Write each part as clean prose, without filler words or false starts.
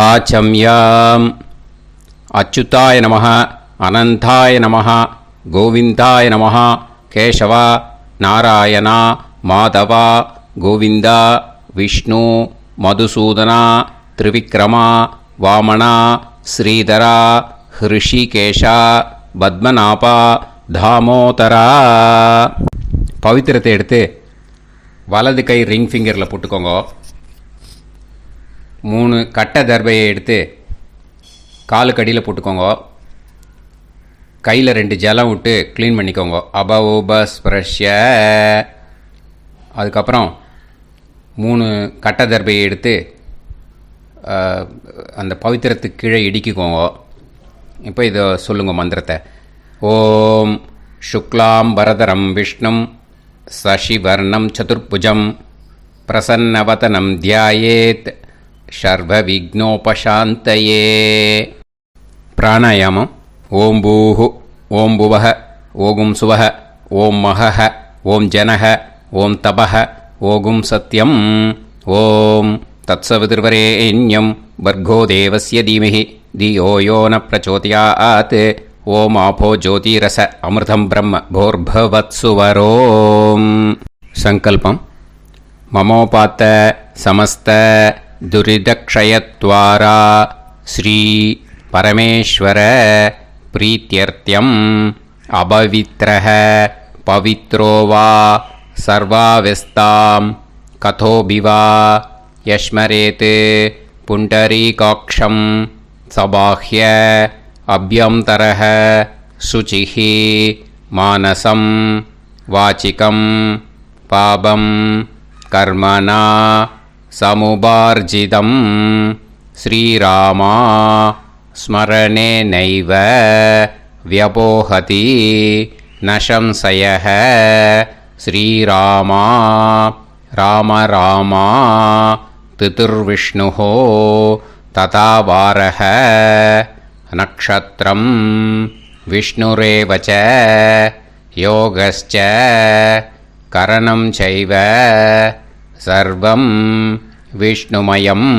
ஆச்சம்யாம். அச்சுதாய நமः, அனந்தாய நமः, கோவிந்தாய நமः, கேசவா, நாராயணா, மாதவா, கோவிந்தா, விஷ்ணு, மதுசூதனா, திரிவிக்ரமா, வாமனா, ஸ்ரீதரா, ஹிருஷிகேஷா, பத்மநாபா, தாமோதரா. பவித்திரத்தை எடுத்து வலது கை ரிங் ஃபிங்கரில் போட்டுக்கோங்க. 3 கட்டை தர்பையை எடுத்து காலுக்கடியில் போட்டுக்கோங்க. கையில் 2 ஜலம் விட்டு க்ளீன் பண்ணிக்கோங்க. அபவோபஸ்பிரஷ்ய. அதுக்கப்புறம் 3 கட்டை தர்பையை எடுத்து அந்த பவித்திரத்துக்கு கீழே இடிக்கிக்கோங்க. இப்போ இதை சொல்லுங்க மந்திரத்தை. ஓம் சுக்லாம் வரதரம் விஷ்ணும் சசிவர்ணம் சதுர்புஜம் பிரசன்னவதனம் தியாயேத் சர்வ விக்னோபசாந்தயே. பிராணாயாமம். ஓம் பூஹு, ஓம் புவஹ, ஓகும் சுவஹ, ஓம் மஹஹ, ஓம் ஜனஹ, ஓம் தபஹ, ஓகும் சத்யம். ஓம் தத்சவிதுர்வரேண்யம் வர்கோ தேவஸ்ய தீமஹி தியோ யோ ந பிரச்சோதயாத். ஓம் ஆபோ ஜோதிரச அமிர்தம் பிரம்ம போர்பவத்சுவரோம். சங்கல்பம். மமோபாத்த சமஸ்த துரிதக்ஷயத்வாரா ஸ்ரீ பரமேஸ்வர பிரீத்யர்த்தியம் அபவித்ரஹ பவித்ரோ வா சர்வாவஸ்தாம் கதோபிவா யஸ்மரேத் புண்டரீகாக்ஷம் சபாஹ்ய அப்யந்தரஹ சுசிஹ மானசம் வாசிகம் பாபம் கர்மணா சமுபார்ஜிதம் ஸ்ரீராமா ஸ்மரணேனைவ வ்யபோஹதி நசம்சயஹ. ஸ்ரீராமா ராம ராமா திதிர்விஷ்ணுः ததா வாரஹ. நக்ஷத்ரம் விஷ்ணுரேவ ச யோகஸ்ச கரணம் சைவ சர்வம் விஷ்ணுமயம்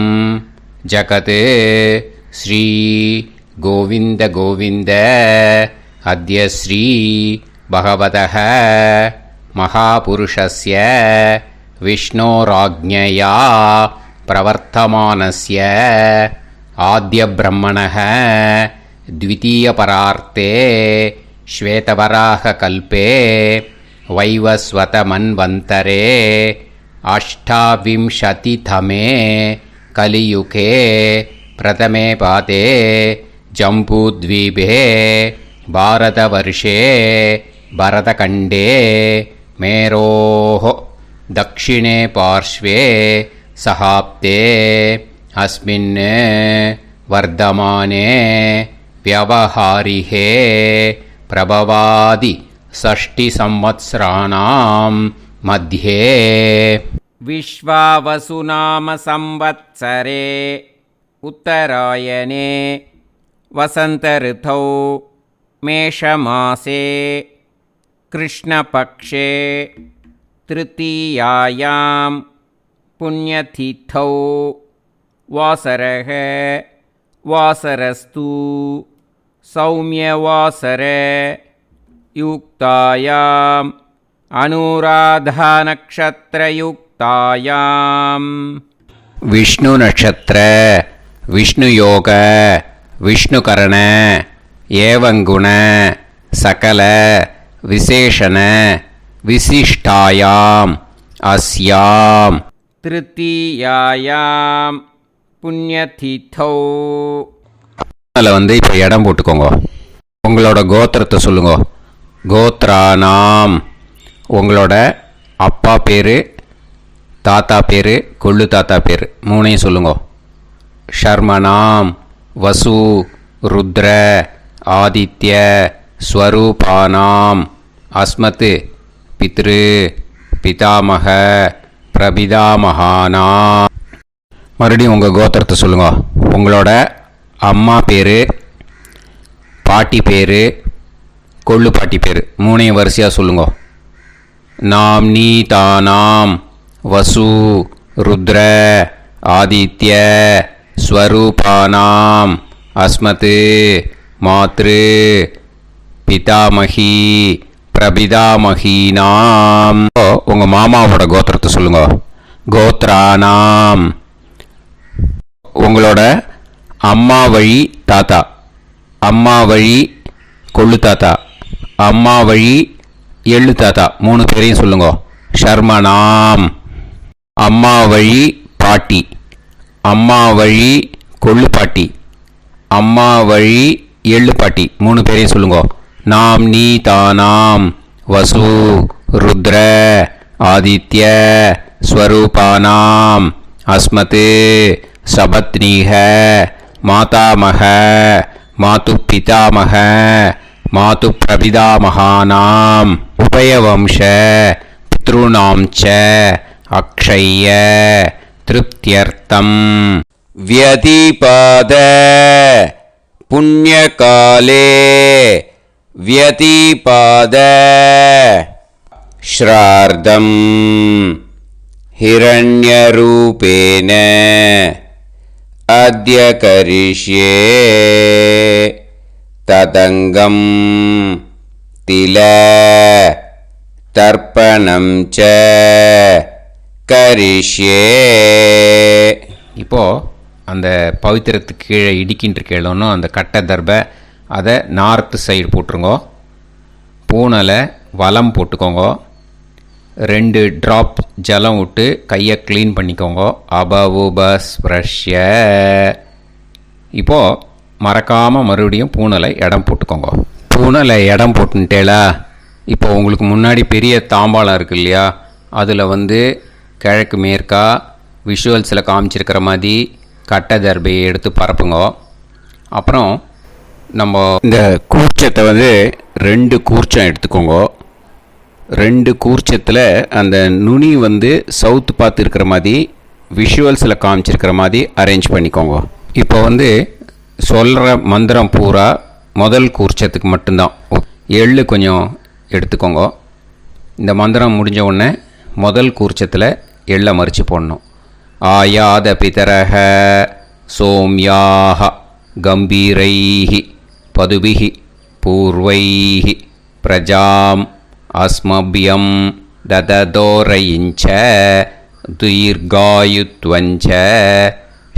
ஜகத். ஸ்ரீ கோவிந்த கோவிந்த அத்ய ஸ்ரீ பகவதः மகாபுருஷஸ்ய விஷ்ணோராஜ்ஞயா பிரவர்த்தமானஸ்ய ஆத்ய பிரம்மணः த்விதீயபரார்த்தே ஸ்வேதவராக கல்பே வைவஸ்வத மன்வந்தரே அஷ்டாவிம்சதிதமே கலியுகே பிரதமே பாதே ஜம்பூத்வீபே பாரதவர்ஷே பரதகண்டே மேரோः தக்ஷிணே பார்ஷ்வே சஹாப்தே அஸ்மின் வர்தமானே व्यवहारिहे प्रभवादि षष्टि संवत्सराणां मध्ये विश्वावसुनाम संवत्सरे उत्तरायणे वसंत ऋतौ मेषमासे कृष्णपक्षे तृतीयायां पुण्यतिथौ वासरः वासरस्तु सौम्यवासर युक्तायाम् अनुराधा नक्षत्रयुक्तायाम्. विष्णु नक्षत्र विष्णु योग विष्णुकरण एवं गुण सकल विशेषण विशिष्टायाम् अस्याम् तृतीयायाम् புண்ணியதிதோ. அதில் இப்போ இடம் போட்டுக்கோங்க. உங்களோட கோத்திரத்தை சொல்லுங்க. கோத்ரானாம். உங்களோட அப்பா பேர், தாத்தா பேர், கொள்ளு தாத்தா பேர் 3ஐயும் சொல்லுங்க. ஷர்மனாம் வசு ருத்ர ஆதித்ய ஸ்வரூபானாம் அஸ்மத் பித்ரு பிதாமக பிரபிதாமகானாம். மறுபடியும் உங்கள் கோத்திரத்தை சொல்லுங்க. உங்களோட அம்மா பேர், பாட்டி பேர், கொள்ளு பாட்டி பேர் 3ஐயும் வரிசையாக சொல்லுங்க. நாம் நீ தானாம் வசு ருத்ர ஆதித்ய ஸ்வரூபானாம் அஸ்மத் மாத்ரு பிதாமகி பிரபிதாமகீனாம். உங்கள் மாமாவோட கோத்திரத்தை சொல்லுங்க. கோத்ரானாம் உங்களோட அம்மா வழி தாத்தா, அம்மா வழி கொள்ளு தாத்தா, அம்மா வழி எள்ளு தாத்தா, 3 பேரையும் சொல்லுங்க. ஷர்மனாம் அம்மா வழி பாட்டி, அம்மா வழி கொள்ளு பாட்டி, அம்மா வழி எள்ளு பாட்டி, 3 பேரையும் சொல்லுங்க. நாம் நீ தானாம் வசு ருத்ர ஆதித்ய ஸ்வரூபானாம் அஸ்மத் சபத்னீஹ மாதாமக மாது பிதாமக மாது பிரபிதாமகானாம் உபயவம்ச பித்ருணாம் ச அக்ஷய திருப்தியர்த்தம் வியதிபாத புண்ணியகாலே வியதிபாத ஸ்ரார்த்தம் ஹிரண்யரூபேன அத்ய கரிஷ்யே ததங்கம் தில தர்ப்பணம் ச கரிஷ்யே. இப்போது அந்த பவித்திரத்துக்கு கீழே இடிக்கின்ற கேளோன்னு அந்த கட்டை தர்பை அதை நார்த்து சைடு போட்டுருங்கோ. பூனலை வலம் போட்டுக்கோங்க. 2 ட்ராப் ஜலம் விட்டு கையை க்ளீன் பண்ணிக்கோங்க. அபவுபஸ்ப்ரஷ்ய. இப்போது மறக்காமல் மறுபடியும் பூனலை இடம் போட்டுக்கோங்க. பூனலை இடம் போட்டுட்டேலா. இப்போ உங்களுக்கு முன்னாடி பெரிய தாம்பாளம் இருக்குது இல்லையா, அதில் கிழக்கு மேற்கா விஷுவல்ஸில் காமிச்சிருக்கிற மாதிரி கட்டை தர்பையை எடுத்து பரப்புங்க. அப்புறம் நம்ம இந்த கூர்ச்சத்தை 2 கூர்ச்சம் எடுத்துக்கோங்க. 2 கூர்ச்சத்தில் அந்த நுனி சவுத்து பார்த்து இருக்கிற மாதிரி விஷுவல்ஸில் காமிச்சிருக்கிற மாதிரி அரேஞ்ச் பண்ணிக்கோங்க. இப்போ சொல்கிற மந்திரம் பூரா முதல் கூர்ச்சத்துக்கு மட்டும்தான். எள்ளு கொஞ்சம் எடுத்துக்கோங்க. இந்த மந்திரம் முடிஞ்ச உடனே முதல் கூர்ச்சத்தில் எள்ளை மறித்து போடணும். ஆயாத பிதரஹ சோம்யாக கம்பீரைஹி பதுபிஹி பூர்வைஹி பிரஜாம் அஸ்மபியம் தததோரயிஞ்ச தீர்காயுத்வஞ்ச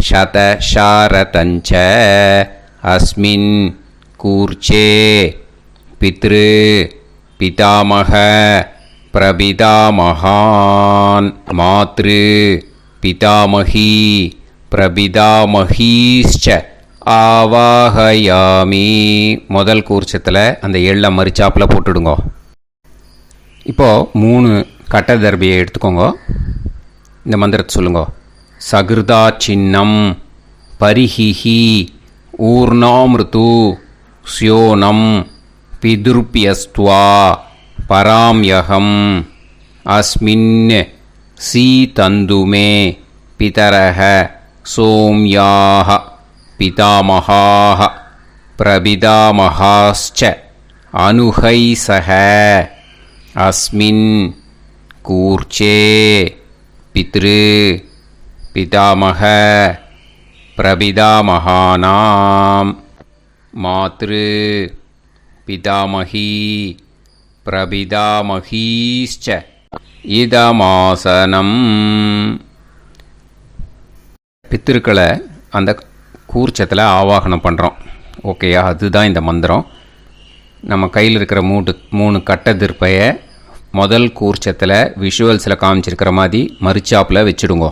சதசாரதஞ்ச அஸ்மின் கூர்ச்சே பித்ரு பிதாமக பிரபிதாமகான் மாத்ரு பிதாமகி பிரபிதாமகீஷ்ச ஆவாஹயாமி. முதல் கூர்ச்சத்தில் அந்த எள்ளை மறிச்சாப்பில் போட்டுடுங்க. இப்போது 3 கட்டை தர்பியை எடுத்துக்கோங்க. இந்த மந்திரத்தை சொல்லுங்க. சகிருதா சின்னம் பரிஹிஹி ஊர்ணாமிருத்து ஸ்யோனம் பிதுர்பியஸ்துவா பராம்யகம் அஸ்மின் சீதந்துமே பிதரஹ சோம்யாக பிதாமகாः பிரபிதாமகாஸ்ச அனுஹைசஹ அஸ்மின் கூர்ச்சே பித்ரு பிதாமக பிரபிதாமகானாம் மாத்ரு பிதாமகி பிரபிதாமகீஷ்ச இதமாசனம். பித்திருக்களை அந்த கூர்ச்சத்தில் ஆவாகனம் பண்ணுறோம். ஓகேயா? அதுதான் இந்த மந்திரம். நம்ம கையில் இருக்கிற 3 கட்டை திருப்பையை முதல் கூர்ச்சத்தில் விஷுவல்ஸில் காமிச்சிருக்கிற மாதிரி மறிச்சாப்பில் வச்சுடுங்க.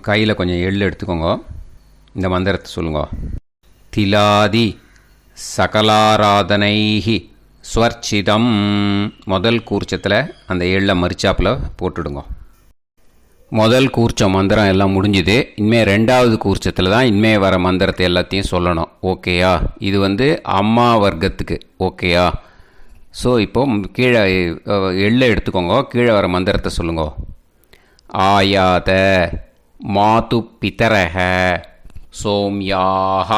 கையில் கொஞ்சம் எள்ளு எடுத்துக்கோங்க. இந்த மந்திரத்தை சொல்லுங்க. திலாதி சகலாராதனைஹி ஸ்வர்ச்சிதம். முதல் கூர்ச்சத்தில் அந்த எள்ளை மறிச்சாப்பில் போட்டுடுங்க. முதல் கூர்ச்சம் மந்திரம் எல்லாம் முடிஞ்சுது. இனிமேல் 2வது கூர்ச்சத்தில் தான் இனிமேல் வர மந்திரத்தை எல்லாத்தையும் சொல்லணும். ஓகேயா? இது அம்மா வர்க்கத்துக்கு. ஓகேயா? ஸோ இப்போது கீழே எள்ளை எடுத்துக்கோங்க. கீழே வர மந்திரத்தை சொல்லுங்க. ஆயாத மாது பிதரஹ சோம்யாக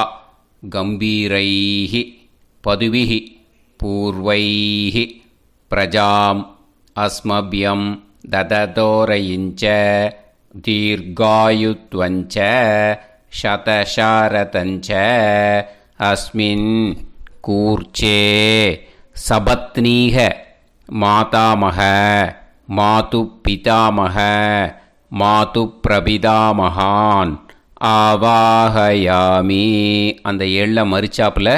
கம்பீரைஹி பதுவிஹி பூர்வைஹி பிரஜாம் அஸ்மபியம் தததோரயிஞ்ச தீர்காயுத்வஞ்ச शतशारतञ्च अस्मिन् कूर्चे सपत्नीः मातामह मातुपितामह मातुप्रपितामहान् ஆவாஹயாமி. அந்த எள்ளை மரிச்சாப்பில்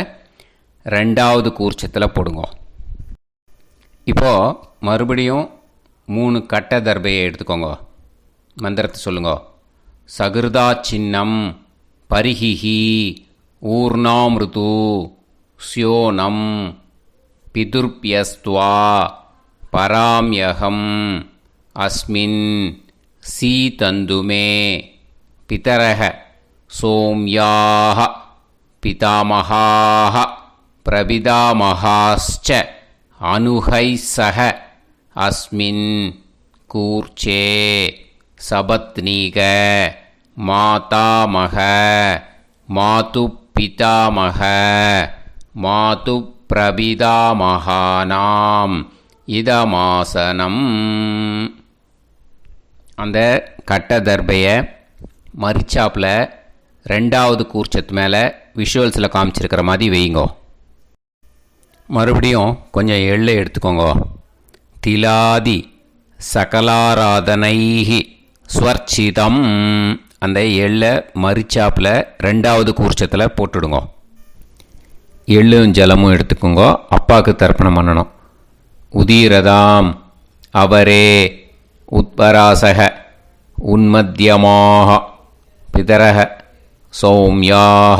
ரெண்டாவது கூர்ச்சத்தில் போடுங்க. இப்போது மறுபடியும் 3 கட்ட தர்பையை எடுத்துக்கோங்க. மந்திரத்தை சொல்லுங்க. சகிருதா சின்னம் பரிஹிஹி ஊர்ணாமிருது ஸ்யோனம் பிதுர்பியஸ்துவா பராம்யகம் அஸ்மின் சீதந்துமே பிதரஹ சோம்யாஹ பிதாமஹாஹ பிரபிதாமஹாஸ்ச அனுஹைசஹ அஸ்மின் கூர்ச்சே சபத்னீக மாதாமக மாதுப்பிதாமக மாதுப்பிரபிதாமகானாம் இதமாசனம். அந்த கட்ட தர்பையை மரிச்சாப்பில் ரெண்டாவது கூர்ச்சத்து மேலே விஷுவல்ஸில் காமிச்சிருக்கிற மாதிரி வைங்கோ. மறுபடியும் கொஞ்சம் எள்ளை எடுத்துக்கோங்க. திலாதி சகலாராதனைஹி ஸ்வர்ச்சிதம். அந்த எள்ளை மரிச்சாப்பில் ரெண்டாவது கூர்ச்சத்தில் போட்டுடுங்க. எள்ளும் ஜலமும் எடுத்துக்கோங்க. அப்பாவுக்கு தர்ப்பணம் பண்ணணும். உதீரதாம் அவரே உத்பராசக உன்மத்யமாக பிதரஹ சௌம்யாக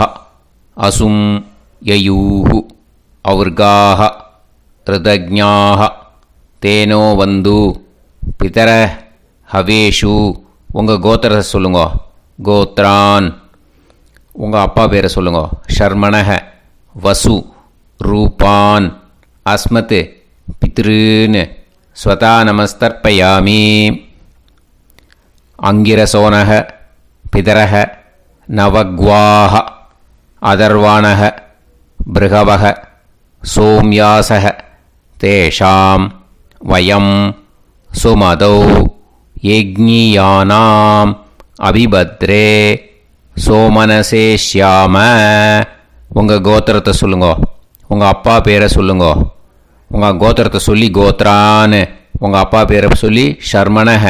அசும் யயூஹு அவுர்காஹ ரிதஜ்ஞாஹ தேனோ வந்து பிதர ஹவேஷு. உங்கள் கோத்திரத்தை சொல்லுங்க. கோத்ரான். உங்கள் அப்பா பேரை சொல்லுங்க. ஷர்மணஹ வசு ரூபான் அஸ்மத் பித்ருன்னு ஸ்வதா நமஸ்தர்ப்பயாமி. அங்கிரசோனஹ பிதரஹ நவக்வாஹ அதர்வாணஹ பிருகவஹ சோம்யாசஹ தேஷாம் வயம் சுமதௌ யஜ்ஞியானாம் அபிபத்ரே சோமனசேஷ்யாம. உங்கள் கோத்திரத்தை சொல்லுங்க. உங்கள் அப்பா பேரை சொல்லுங்க. உங்கள் கோத்திரத்தை சொல்லி கோத்ரான்னு, உங்கள் அப்பா பேரை சொல்லி ஷர்மணஹ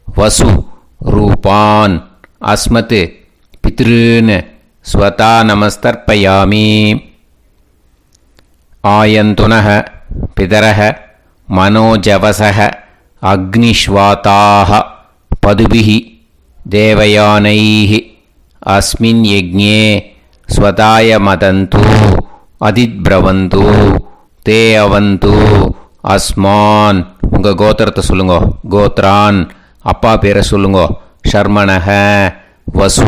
வசு ரூபான் அஸ்மத் பித்ருன்னு ஸ்வதா நமஸ்தர்ப்பயாமி. ஆயந்துனஹ பிதரஹ மனோஜவசஹ அக்னிஷ்வாதாஹ பதுபிஹி தேவயானைஹி அஸ்மின் யஜ்ஞே ஸ்வதாய மதந்து அதித்ப்ரவந்து தே அவது அஸ்மான். உங்கள் கோத்திரத்தை சொல்லுங்க. கோத்ரான். அப்பா பேரை சொல்லுங்க. ஷர்மணஹ வசு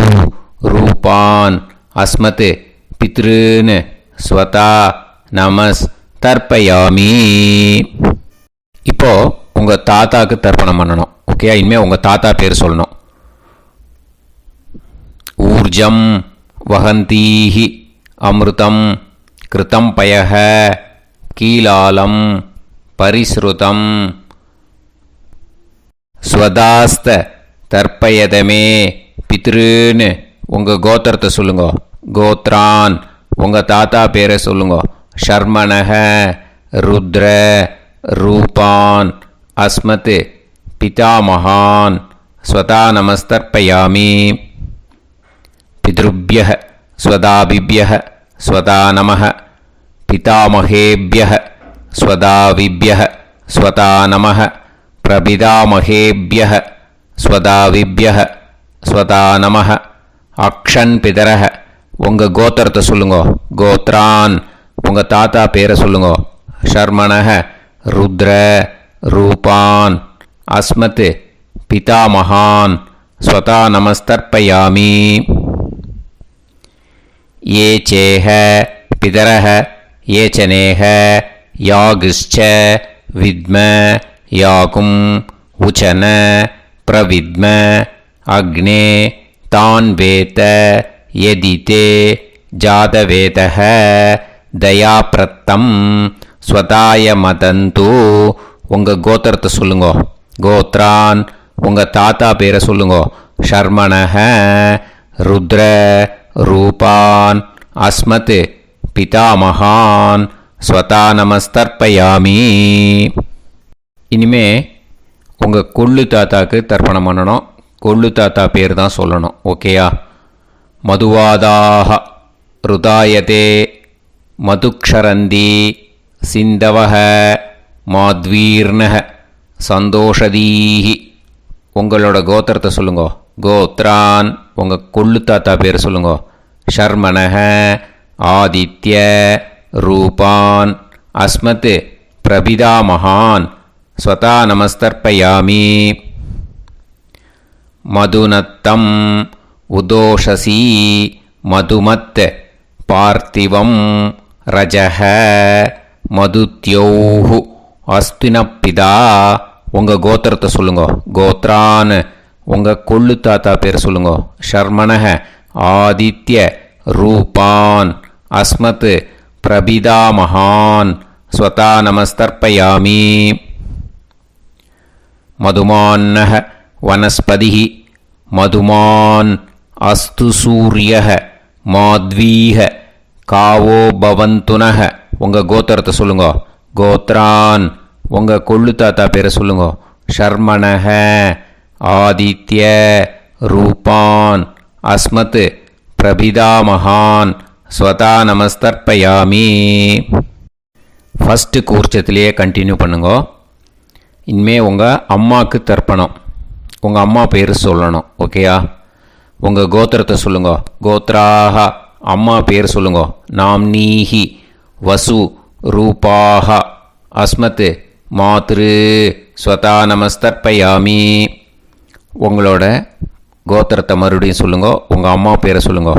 ரூபான் அஸ்மத் பித்ருன்னு ஸ்வதா நமஸ் தர்ப்பயாமி. இப்போது உங்கள் தாத்தாவுக்கு தர்ப்பணம் பண்ணணும். ஓகே, இனிமேல் உங்கள் தாத்தா பேர் சொல்லணும். ஊர்ஜம் வஹந்தீஹி அமிர்தம் கிருதம் பயஹ கீலாலம் பரிஸ்ருதம் ஸ்வதாஸ்த தர்ப்பயதமே பித்ருன்னு. உங்கள் கோத்திரத்தை சொல்லுங்க. கோத்ரான். உங்கள் தாத்தா பேரை சொல்லுங்க. ஷர்மணஹ ருத்ர ரூபான் அஸ்மத் பிதாமகான் ஸ்வதா நமஸ்தர்ப்பயாமி. பித்ருப்யஹ ஸ்வதாபிப்யஹ ஸ்வதா நமஹ பிதாமகேப்யஹ ஸ்வதாவிப்யஹ ஸ்வதா நமஹ பிரபிதாமகேப்யஹ ஸ்வதாவிப்யஹ ஸ்வதா நமஹ. அக்ஷன் பிதரஹ. உங்கள் கோத்திரத்தை சொல்லுங்க. கோத்ரான். உங்கள் தாத்தா பேரை சொல்லுங்க. ஷர்மணஹ ருத்ர ரூபான் அஸ்மத் பிதாமகான் ஸ்வதா நமஸ்தர்ப்பயாமி. ये चेह पितरः ये चनेह यागश्च विद्म याकुं उचन प्रविद्म अग्ने तान् वेत यदिते जातवेतः दयाप्रत्तं स्वताय मदन्तु. உங்கள் கோத்திரத்தை சொல்லுங்க. கோத்ரான். உங்கள் தாத்தா பேரை சொல்லுங்க. ஷர்மணஹ ருத்ர ரூபான் அஸ்மத் பிதாமகான் ஸ்வதா நமஸ்தர்ப்பயாமி. இனிமே உங்கள் கொள்ளு தாத்தாக்கு தர்ப்பணம் பண்ணணும். கொள்ளு தாத்தா பேர் தான் சொல்லணும். ஓகேயா? மதுவாதாக ருதாயதே மதுக்ஷரந்தி சிந்தவஹ மாத்வீர்ணஹ சந்தோஷதீஹி. உங்களோட கோத்திரத்தை சொல்லுங்க. கோத்ரான் உங்கள் கொள்ளு தாத்தா பேர் சொல்லுங்க. ஷர்மணஹ ஆதித்ய ரூபான் அஸ்மத் பிரபிதாமகான் ஸ்வதா நமஸ்தர்ப்பயாமி. மதுநத்தம் உதோஷசி மதுமத் பார்த்திவம் ரஜஹ மதுத்யோஹு அஸ்தினப்பிதா. உங்கள் கோத்திரத்தை சொல்லுங்க. கோத்ரான் உங்கள் கொள்ளு தாத்தா பேர் சொல்லுங்க. ஷர்மணஹ ஆதித்ய ரூபான் அஸ்மத் பிரபிதாமகான் ஸ்வதா நமஸ்தர்ப்பயாமி. மதுமான்னஹ வனஸ்பதிஹி மதுமான் அஸ்து சூரியஹ மாத்வீஹ காவோ பவந்துனஹ. உங்கள் கோத்திரத்தை சொல்லுங்க. கோத்ரான் உங்கள் கொள்ளு தாத்தா பேரை சொல்லுங்க. ஷர்மணஹ ஆதித்ய ரூபான் அஸ்மத் பிரபிதாமகான் ஸ்வதா நமஸ்தர்ப்பயாமி. ஃபஸ்ட்டு கூர்ச்சத்திலேயே கண்டினியூ பண்ணுங்க. இனிமேல் உங்கள் அம்மாவுக்கு தர்ப்பணம். உங்கள் அம்மா பேர் சொல்லணும். ஓகேயா? உங்கள் கோத்திரத்தை சொல்லுங்க. கோத்ராக அம்மா பேர் சொல்லுங்க. நாம்னீஹி வசு ரூபாக அஸ்மத் மாத்ரு ஸ்வதா நமஸ்தர்ப்பயாமி. உங்களோட கோத்திரத்தை மறுபடியும் சொல்லுங்க. உங்கள் அம்மா பேரை சொல்லுங்க.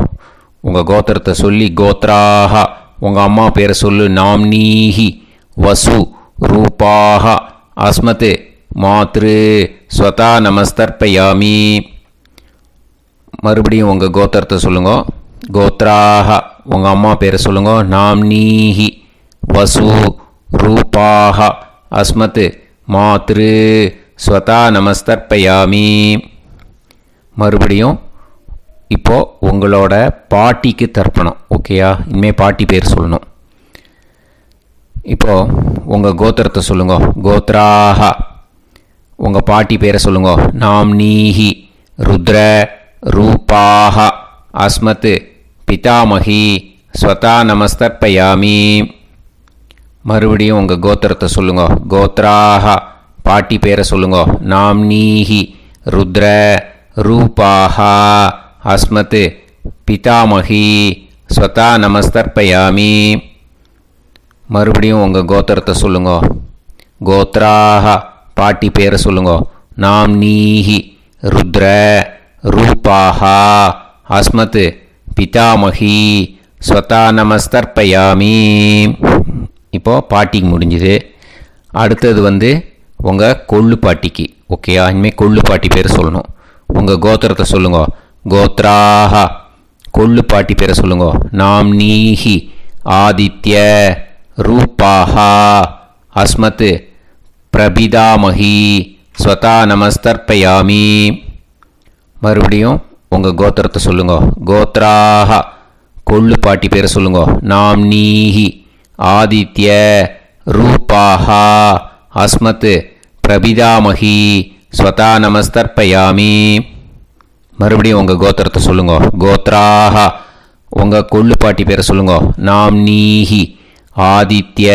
உங்கள் கோத்திரத்தை சொல்லி கோத்ராக உங்கள் அம்மா பேரை சொல்லு. நாம்னீஹி வசு ரூபாக அஸ்மத் மாத்ரு ஸ்வதா நமஸ்தர்ப்பயாமி. மறுபடியும் உங்கள் கோத்திரத்தை சொல்லுங்க. கோத்ராக உங்கள் அம்மா பேரை சொல்லுங்க. நாம்னீஹி வசு ரூபாக அஸ்மத் மாத்ரு ஸ்வதா நமஸ்தர்ப்பயாமி. மறுபடியும் இப்போது உங்களோட பாட்டிக்கு தர்ப்பணம். ஓகேயா? இனிமேல் பாட்டி பேர் சொல்லணும். இப்போது உங்கள் கோத்திரத்தை சொல்லுங்க. கோத்ராக உங்கள் பாட்டி பேரை சொல்லுங்க. நாம்னீஹி ருத்ர ரூபாக அஸ்மத் பிதாமகி ஸ்வதா நமஸ்தர்ப்பயாமி. மறுபடியும் உங்கள் கோத்திரத்தை சொல்லுங்க. கோத்ராக பாட்டி பேரை சொல்லுங்க. நாம்னீஹி ருத்ர ரூபாக அஸ்மத் பிதாமகி ஸ்வதா நமஸ்தர்ப்பயாமி. மறுபடியும் உங்கள் கோத்திரத்தை சொல்லுங்க. கோத்ராக பாட்டி பேரை சொல்லுங்க. நாம்னீஹி ருத்ர ரூபாக அஸ்மத் பிதாமகி ஸ்வதா நமஸ்தர்ப்பயாமி. இப்போது பாட்டிக்கு முடிஞ்சுது. அடுத்தது உங்கள் கொள்ளு பாட்டிக்கு. ஓகேயா? இனிமேல் கொள்ளு பாட்டி பேர் சொல்லணும். உங்கள் கோத்திரத்தை சொல்லுங்க. கோத்ராக கொள்ளு பாட்டி பேரை சொல்லுங்க. நாம்னீஹி ஆதித்ய ரூபாக அஸ்மத் பிரபிதாமகி ஸ்வதா நமஸ்தர்ப்பயாமி. மறுபடியும் உங்கள் கோத்திரத்தை சொல்லுங்க. கோத்ராக கொள்ளு பாட்டி பேரை சொல்லுங்க. நாம்னீஹி ஆதித்ய ரூபாக அஸ்மத் பிரபிதாமகி ஸ்வதா நமஸ்தர்ப்பயாமி. மறுபடியும் உங்கள் கோத்திரத்தை சொல்லுங்க. கோத்ராக உங்கள் கொள்ளு பாட்டி பேரை சொல்லுங்க. நாம்னீஹி ஆதித்ய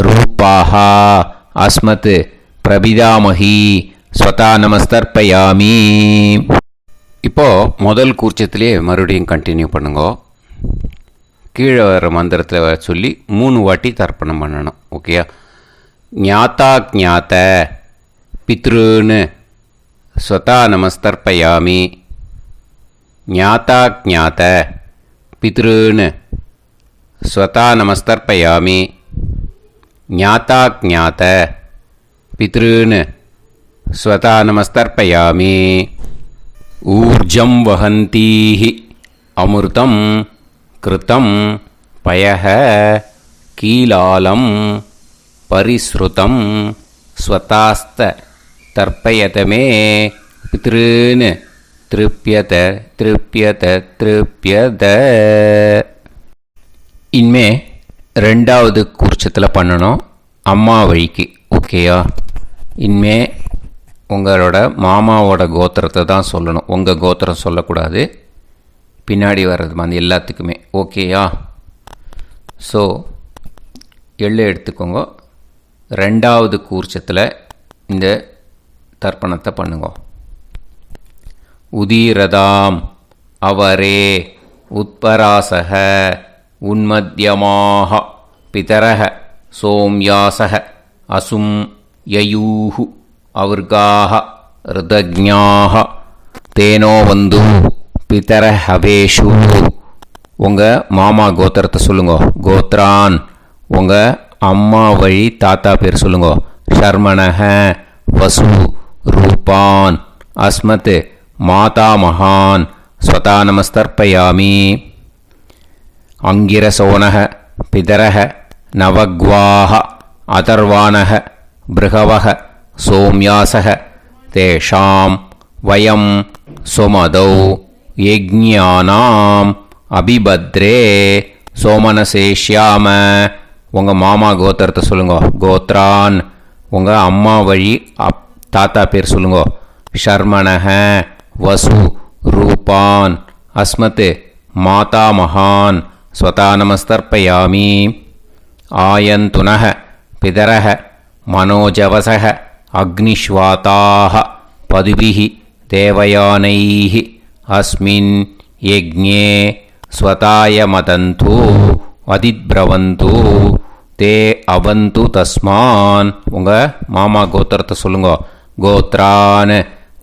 ரூபாக அஸ்மத் பிரபிதாமகி ஸ்வதா நமஸ்தர்ப்பயாமி. இப்போது முதல் கூர்ச்சத்திலே மறுபடியும் கண்டினியூ பண்ணுங்க. கீழே வர மந்திரத்தில் சொல்லி 3 வாட்டி தர்ப்பணம் பண்ணணும். ஓகேயா? ஞாத்தா ஞாத்த பித்ருன்னு ஸ்வதா நமஸ்தர்ப்பயாமி. ஞாத்தா ஞாத்த பித்ருன்னு ஸ்வதா நமஸ்தர்ப்பயாமி. ஞாத்தா ஞாத்த பித்ருன்னு ஸ்வதா நமஸ்தர்ப்பயாமி. ஊர்ஜம் வஹந்தீஹி அமிர்தம் கிருதம் பயஹ கீலாலம் பரிஸ்ருதம் ஸ்வதாஸ்த தர்ப்பயதமே பித்ருன்னு திருப்யத திருப்யத திருப்யத. இனிமே ரெண்டாவது கூர்ச்சத்தில் பண்ணணும் அம்மா வழிக்கு. ஓகேயா? இனிமே உங்களோட மாமாவோட கோத்திரத்தை தான் சொல்லணும், உங்கள் கோத்திரம் சொல்லக்கூடாது. பின்னாடி வர்றது மாதிரி எல்லாத்துக்குமே. ஓகேயா? ஸோ எள்ளு எடுத்துக்கோங்க. ரெண்டாவது கூர்ச்சத்தில் இந்த தர்ப்பணத்தை பண்ணுங்க. உதீரதாம் அவரே உத்பராசக உன்மத்யமாக பிதரக சோம்யாசக அசும் யயூஹு அவர்காக ருதஜ்ஞாக தேனோ வந்து பிதர ஹவேஷு. உங்கள் மாமா கோத்திரத்தை சொல்லுங்க. கோத்ரான் உங்கள் அம்மா வழி தாத்தா பேர் சொல்லுங்க. ஷர்மணக வசு ரூபான் அஸ்மத் மாதா மகான் ஸ்வதா நமஸ்தர்ப்பயாமி. அங்கிரசோனக பிதரக நவக்வாக அதர்வானக பிருகவக சோம்யாசக தேஷாம் வயம் சொமதௌ யஜ்ஞானாம் அபிபத்ரே சோமனசேஷ்யாம. உங்கள் மாமா கோத்திரத்தை சொல்லுங்க. கோத்ரான் உங்கள் அம்மா வழி தாத்தா பேர் சொல்லுங்க. ஷர்மணக வசு ரூபான் அஸ்மத் மாதா மகான் ஸ்வதா நமஸ்தர்ப்பயாமி. ஆயந்துனக பிதரக மனோஜவசக அக்னிஷ்வாதாக பதுபிஹி தேவயானைஹி அஸ்மின் யஜ்ஞே ஸ்வதாய மதந்து அதிப்ரவந்து தே அவந்து தஸ்மான். உங்கள் மாமா கோத்திரத்தை சொல்லுங்க. கோத்ரான்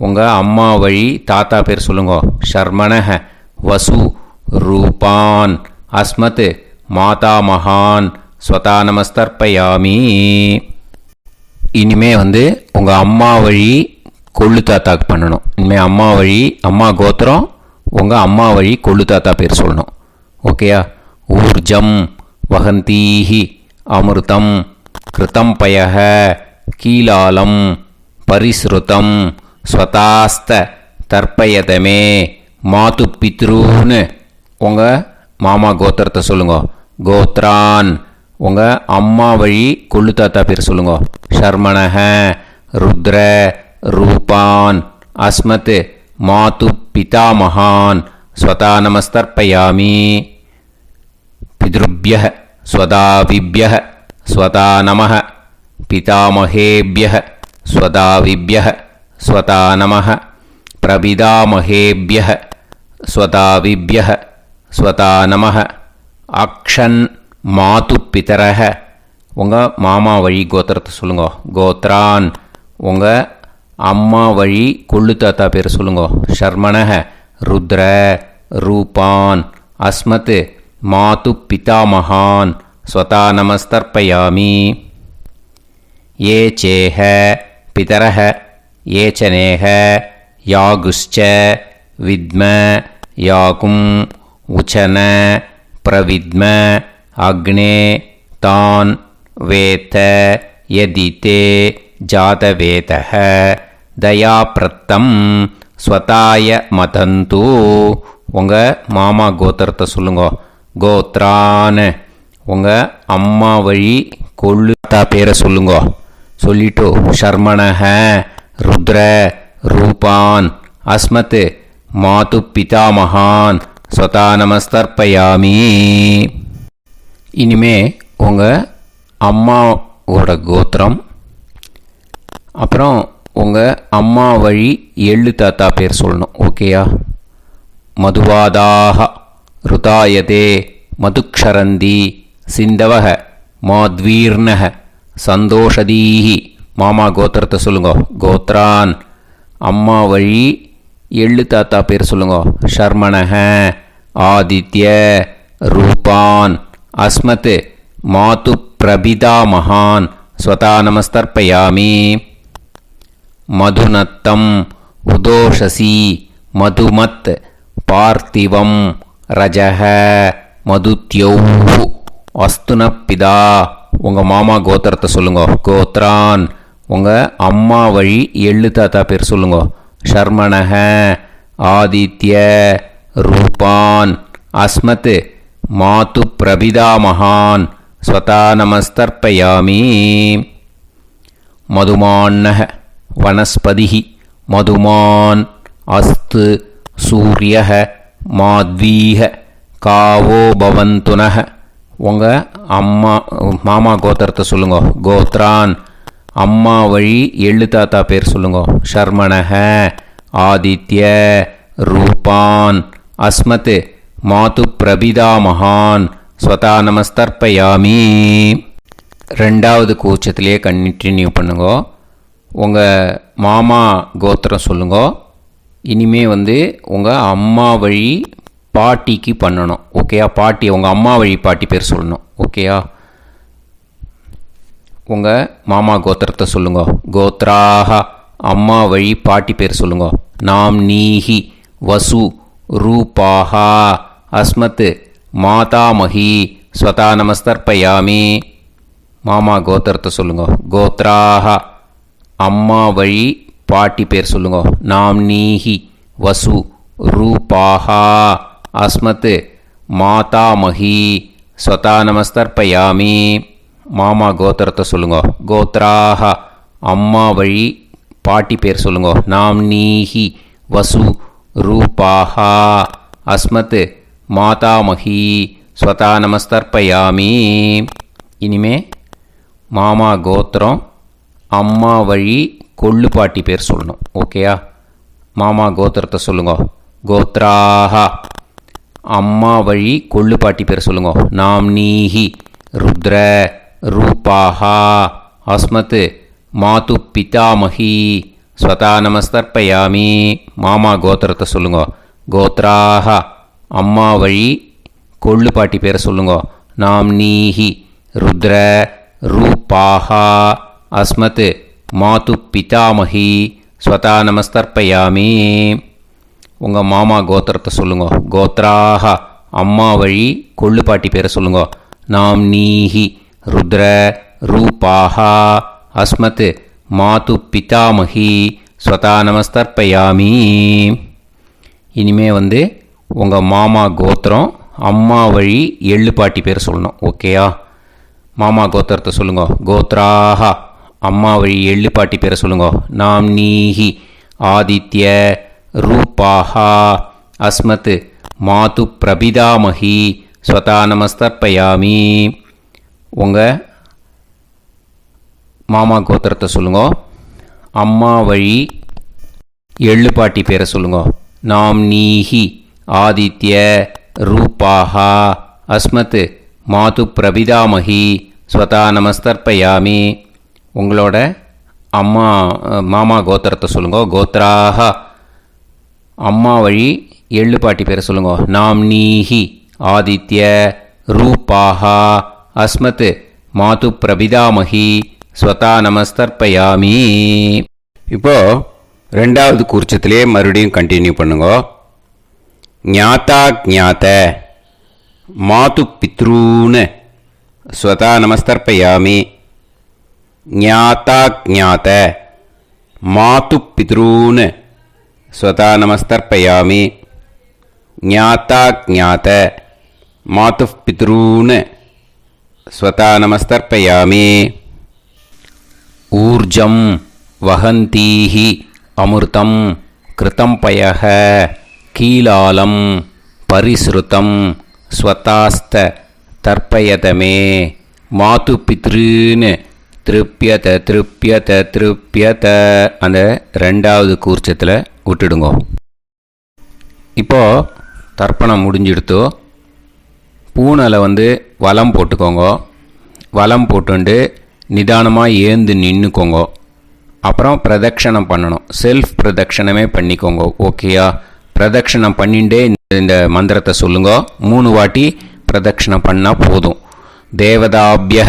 உங்கள் அம்மா வழி தாத்தா பேர் சொல்லுங்க. ஷர்மணக வசு ரூபான் அஸ்மத் மாதா மகான் ஸ்வதா நமஸ்தர்ப்பயாமி. இனிமே உங்கள் அம்மா வழி கொள்ளு தாத்தாக்கு பண்ணணும். இனிமேல் அம்மா வழி அம்மா கோத்திரம் உங்கள் அம்மா வழி கொள்ளு தாத்தா பேர் சொல்லணும். ஓகேயா? ஊர்ஜம் வகந்தீஹி அமிர்தம் கிருதம் பயக கீலாலம் பரிஸ்ருதம் ஸ்வதாஸ்த தர்ப்பயதமே மாது பித்ருன்னு. உங்கள் மாமா கோத்திரத்தை சொல்லுங்க. கோத்ரான் உங்கள் அம்மா வழி கொள்ளு தாத்தா பேர் சொல்லுங்க. ஷர்மணக ருத்ர ரூபான் அஸ்மத் மாது பிதா மகான் ஸ்வதா நமஸ்தர்ப்பயாமி. பித்ருப்யः ஸ்வதாவிப்யः ஸ்வதா நமः பிதாமகேப்யः ஸ்வதாவிப்யः ஸ்வதா நமः பிரபிதாமகேப்யः ஸ்வதாவிப்யः ஸ்வதா நமः. அக்ஷன் மாது பிதரக உங்கள் மாமா வழி கோத்திரத்தை சொல்லுங்க. கோத்ரான் உங்கள் அம்மா வழி கொள்ளு தாத்தா பேர் சொல்லுங்க. ஷர்மணக ருத்ர ரூபான் அஸ்மத் மாது பிதா மகான் ஸ்வதா நமஸ்தர்ப்பயாமி. ஏ சேஹ பிதரக ஏ சனேஹ யாகுஷ்ச வித்ம யாகும் உச்சன பிரவித்ம அக்னே தான் வேத யதிதே ஜாதவேதः தயாப்ரத்தம் ஸ்வதாய மதந்து. உங்கள் மாமா கோத்திரத்தை சொல்லுங்க. கோத்ரான் உங்கள் அம்மா வழி கொள்ளு தாத்தா பேரை சொல்லுங்க. சொல்லிட்டு ஷர்மணக ருத்ர ரூபான் அஸ்மத் மாது பிதா மகான் ஸ்வதா நமஸ்தர்ப்பயாமி. இனிமே உங்கள் அம்மாவோட கோத்திரம் அப்புறம் உங்கள் அம்மா வழி எள்ளு தாத்தா பேர் சொல்லணும். ஓகேயா? மதுவாதாக ருதாயதே மதுக்ஷரந்தி சிந்தவக மாத்வீர்ணக சந்தோஷதீஹி. மாமா கோத்திரத்தை சொல்லுங்க. கோத்ரான் அம்மா வழி எள்ளு தாத்தா பேர் சொல்லுங்க. ஷர்மணக ஆதித்ய ரூபான் அஸ்மத் மாது பிரபிதா மகான் ஸ்வதா நமஸ்தர்ப்பயாமி. மதுநத்தம் உதோஷசி மதுமத் பார்த்திவம் ரஜக மதுத்யௌஹு அஸ்துனப்பிதா. உங்கள் மாமா கோத்திரத்தை சொல்லுங்க. கோத்ரான் உங்கள் அம்மா வழி எள்ளு தாத்தா பேர் சொல்லுங்க. ஷர்மணக ஆதித்ய ரூபான் அஸ்மத் மாது பிரபிதாமகான் ஸ்வதா நமஸ்தர்ப்பயாமி. மதுமான்னः வனஸ்பதிः மதுமான் அஸ்து சூரியः மாத்வீஹ காவோ பவந்துனः. உங்கள் அம்மா மாமா கோத்திரத்தை சொல்லுங்க. கோத்ரான் அம்மா வழி எள்ளு தாத்தா பேர் சொல்லுங்க. ஷர்மணஹ ஆதித்ய ரூபான் அஸ்மத் மாது பிரபிதாமகான் ஸ்வதா நமஸ்தர்ப்பயாமி. ரெண்டாவது கூச்சத்திலே கண்டினியூ பண்ணுங்க. உங்கள் மாமா கோத்திரம் சொல்லுங்க. இனிமே உங்கள் அம்மா வழி பாட்டிக்கு பண்ணணும். ஓகேயா? பாட்டி உங்கள் அம்மா வழி பாட்டி பேர் சொல்லணும். ஓகேயா? உங்கள் மாமா கோத்திரத்தை சொல்லுங்க. கோத்ராக அம்மா வழி பாட்டி பேர் சொல்லுங்க. நாம் நீஹி வசு ரூபாஹா அஸ்மத் மாதாமஹி ஸ்வதா நமஸ்தர்ப்பயாமி. மாமா கோத்திரத்தை சொல்லுங்க. கோத்ராக அம்மா வழி பாட்டி பேர் சொல்லுங்க. நாம் நீஹி வசு ரூபாஹா அஸ்மத் மாதாமஹி ஸ்வதா நமஸ்தர்ப்பயாமி. மாமா கோத்திரத்தை சொல்லுங்க. கோத்ராக அம்மா வழி பாட்டி பேர் சொல்லுங்க. நாம் நீஹி வசு ரூபாஹா அஸ்மத் மாதாமஹி ஸ்வதா நமஸ்தர்ப்பயாமி. இனிமே மாமா கோத்திரம் அம்மா வழி கொள்ளு பாட்டி பேர் சொல்லணும். ஓகேயா? மாமா கோத்திரத்தை சொல்லுங்க. கோத்ராக அம்மா வழி கொள்ளு பாட்டி பேர் சொல்லுங்க. நாம் நீஹி ருத்ர ரூபாஹா அஸ்மத் மாது பிதாமஹி ஸ்வதா நமஸ்தர்ப்பயாமி. மாமா கோத்திரத்தை சொல்லுங்க. கோத்ராக அம்மா வழி கொள்ளு பாட்டி பேர் சொல்லுங்க. நாம் நீஹி ருத்ர ரூபாஹா அஸ்மத் மாது பிதாமஹி ஸ்வதா நமஸ்தர்ப்பயாமி. உங்கள் மாமா கோத்திரத்தை சொல்லுங்க. கோத்ராக அம்மா வழி கொள்ளு பாட்டி பேரை சொல்லுங்க. நாம் நீஹி ருத்ர ரூபாஹா அஸ்மத் மாது பிதாமஹி ஸ்வதா நமஸ்தர்ப்பயாமி. இனிமே உங்கள் மாமா கோத்திரம் அம்மா வழி எள்ளு பாட்டி பேர் சொல்லணும். ஓகேயா? மாமா கோத்திரத்தை சொல்லுங்க. கோத்ராக அம்மா வழி எள்ளு பாட்டி பேரை சொல்லுங்க. நாம் நீஹி ஆதித்ய ரூபாஹா அஸ்மத் மாது பிரபிதாமஹி ஸ்வதா நமஸ்தர்ப்பயாமி. உங்கள் மாமா கோத்திரத்தை சொல்லுங்க. அம்மா வழி எள்ளு பாட்டி பேரை சொல்லுங்க. நாம் நீஹி ஆதித்ய ரூபாஹா அஸ்மத் மாது பிரபிதாமஹி ஸ்வதா நமஸ்தர்ப்பயாமி. உங்களோட அம்மா மாமா கோத்திரத்தை சொல்லுங்க. கோத்ராக அம்மா வழி எள்ளு பாட்டி பேரை சொல்லுங்க. நாம் நீஹி ஆதித்ய ரூபாஹா அஸ்மத் மாது பிரபிதாமஹி ஸ்வதா நமஸ்தர்ப்பயாமி. இப்போது ரெண்டாவது கூர்ச்சத்திலே மறுபடியும் கண்டினியூ பண்ணுங்க. ஞாதா ஞாத மாது பித்ரூன் ஸ்வதா நமஸ்தர்ப்பயாமி. ஞாதா ஞாத மாது பித்ரூன் ஸ்வதா நமஸ்தர்ப்பயாமி. ஞாதா ஞாத மாது பித்ரூன் ஸ்வதா நமஸ்தர்ப்பயாமி. ஊர்ஜம் வஹந்தீஹி அமிர்தம் கிருதம் பயஹ கீலாலம் பரிஸ்ருதம் ஸ்வதாஸ்த தர்ப்பயதமே மாது பித்ருன்னு திருப்பியத திருப்பியத திருப்பியத. அந்த ரெண்டாவது கூர்ச்சத்தில் விட்டுடுங்க. இப்போது தர்ப்பணம் முடிஞ்சிடுத்தோ பூனலை வலம் போட்டுக்கோங்க. வலம் போட்டுண்டு நிதானமாக ஏந்து நின்றுக்கோங்க. அப்புறம் பிரதட்சணம் பண்ணணும். செல்ஃப் பிரதட்சணமே பண்ணிக்கோங்க. ஓகேயா? பிரதட்சணம் பண்ணிண்டே இந்த மந்திரத்தை சொல்லுங்க. 3 வாட்டி பிரதட்சணம் பண்ணால் போதும். தேவதாபிய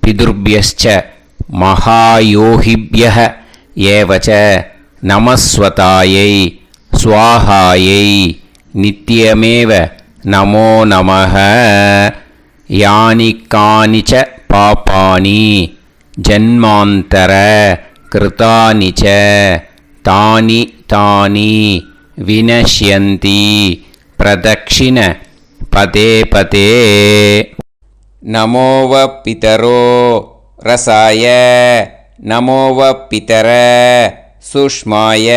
பிதுர்பியஸ்ச மகாயோகிபிய ஏவச்ச நமஸ்வதாயை ஸ்வாஹாயை நித்யமேவ நமோ நமஹ. யானி கானிச்ச பாபானி ஜன்மாந்தர கிருதானி ச தானி தானி विनश्यन्ति प्रदक्षिण पदे पदे नमो वः पितरो रसाय नमो वः पितर सुष्माय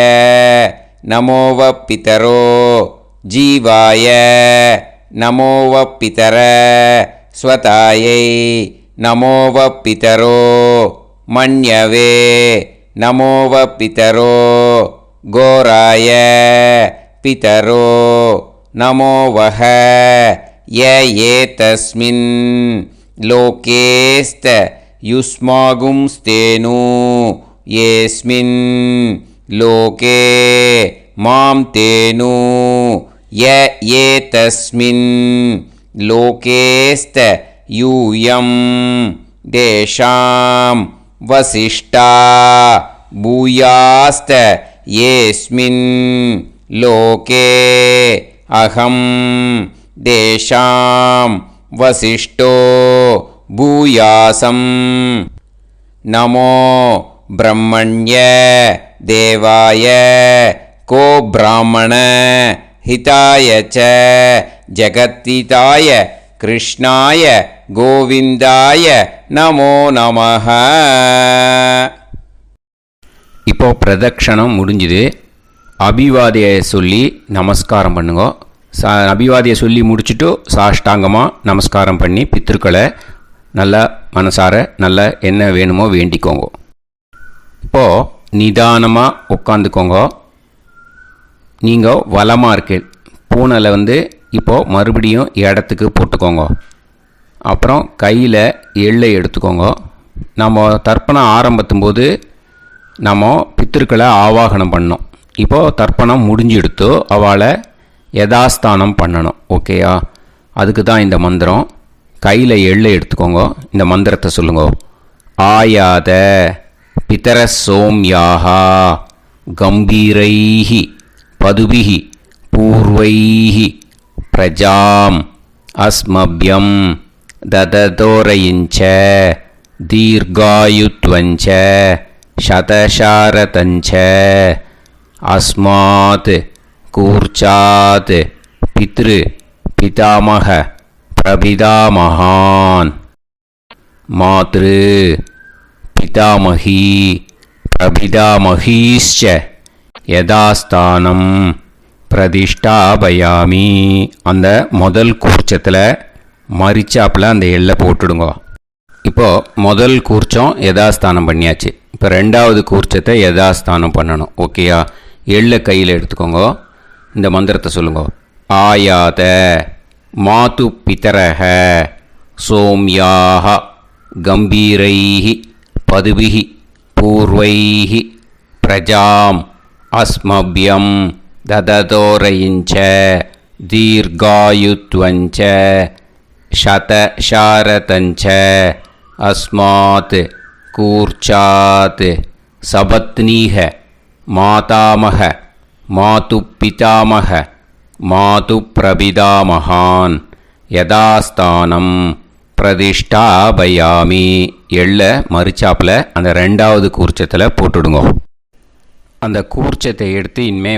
नमो वः पितरो जीवाय नमो वः पितर स्वतायै नमो वः पितरो मन्यवे नमो वः पितरो घोराय पितरो नमो वः य एतस्मिन् लोकेस्त युष्मागुंस्तेनु येस्मिन् लोके मां तेनु य एतस्मिन् लोकेस्त यूयं देशां वसिष्ठा भूयास्त येस्मिन् लोके अहं देशां वसिष्ठो भूयासं नमो ब्रह्मण्य देवाय को ब्राह्मण हिताय च जगत्हिताय कृष्णाय गोविंदाय नमो நமஹ. இப்போ பிரதக்ஷணம் முடிஞ்சுது. அபிவாதியை சொல்லி நமஸ்காரம் பண்ணுங்க. அபிவாதியை சொல்லி முடிச்சுட்டு சாஷ்டாங்கமாக நமஸ்காரம் பண்ணி பித்திருக்களை நல்லா மனசார நல்லா என்ன வேணுமோ வேண்டிக்கோங்க. இப்போது நிதானமாக உட்காந்துக்கோங்க. நீங்கள் வலமாக இருக்கு பூனையில் இப்போது மறுபடியும் இடத்துக்கு போட்டுக்கோங்க. அப்புறம் கையில் எள்ளை எடுத்துக்கோங்க. நம்ம தர்ப்பணம் ஆரம்பித்தும் போது நம்ம பித்திருக்களை ஆவாகனம் பண்ணோம். இப்போது தர்ப்பணம் முடிஞ்செடுத்து அவளை யதாஸ்தானம் பண்ணணும். ஓகேயா? அதுக்கு தான் இந்த மந்திரம். கையில் எள்ளை எடுத்துக்கோங்க. இந்த மந்திரத்தை சொல்லுங்க. ஆயாத பிதர சோம்யாஹா கம்பீரைஹி பதுபிஹி பூர்வைஹி பிரஜாம் அஸ்மப்யம் தததோரயிஞ்ச தீர்காயுத்வஞ்ச சதசாரதஞ்ச அஸ்மாத் கூர்ச்சாத் பித்ரு பிதாமக பிரபிதாமகான் மாத்ரு பிதாமகி பிரபிதாமகீஸ்ச யதாஸ்தானம் பிரதிஷ்டாபயாமி. அந்த முதல் கூர்ச்சத்தில் மரிச்சாப்பில் அந்த எள்ளை போட்டுடுங்க. இப்போது முதல் கூர்ச்சம் யதாஸ்தானம் பண்ணியாச்சு. இப்போ ரெண்டாவது கூர்ச்சத்தை யதாஸ்தானம் பண்ணணும். ஓகேயா? எள்ளை கையில் எடுத்துக்கோங்க. இந்த மந்திரத்தை சொல்லுங்க. ஆயாத மாது பிதரஹ சோம்யாக கம்பீரைஹி பதுபிஹி பூர்வைஹி பிரஜாம் அஸ்மப்யம் தததோரயிஞ்ச தீர்காயுத்வஞ்ச சதசாரதஞ்ச அஸ்மாத் கூர்ச்சாத் சபத்னீஹ மாதாமக மாது பிதாமக மாது பிரபிதாமகான் யதாஸ்தானம் பிரதிஷ்டாபயாமி. எள்ள மரிச்சாப்பில் அந்த ரெண்டாவது கூர்ச்சத்தில் போட்டுடுங்க. அந்த கூர்ச்சத்தை எடுத்து இனிமே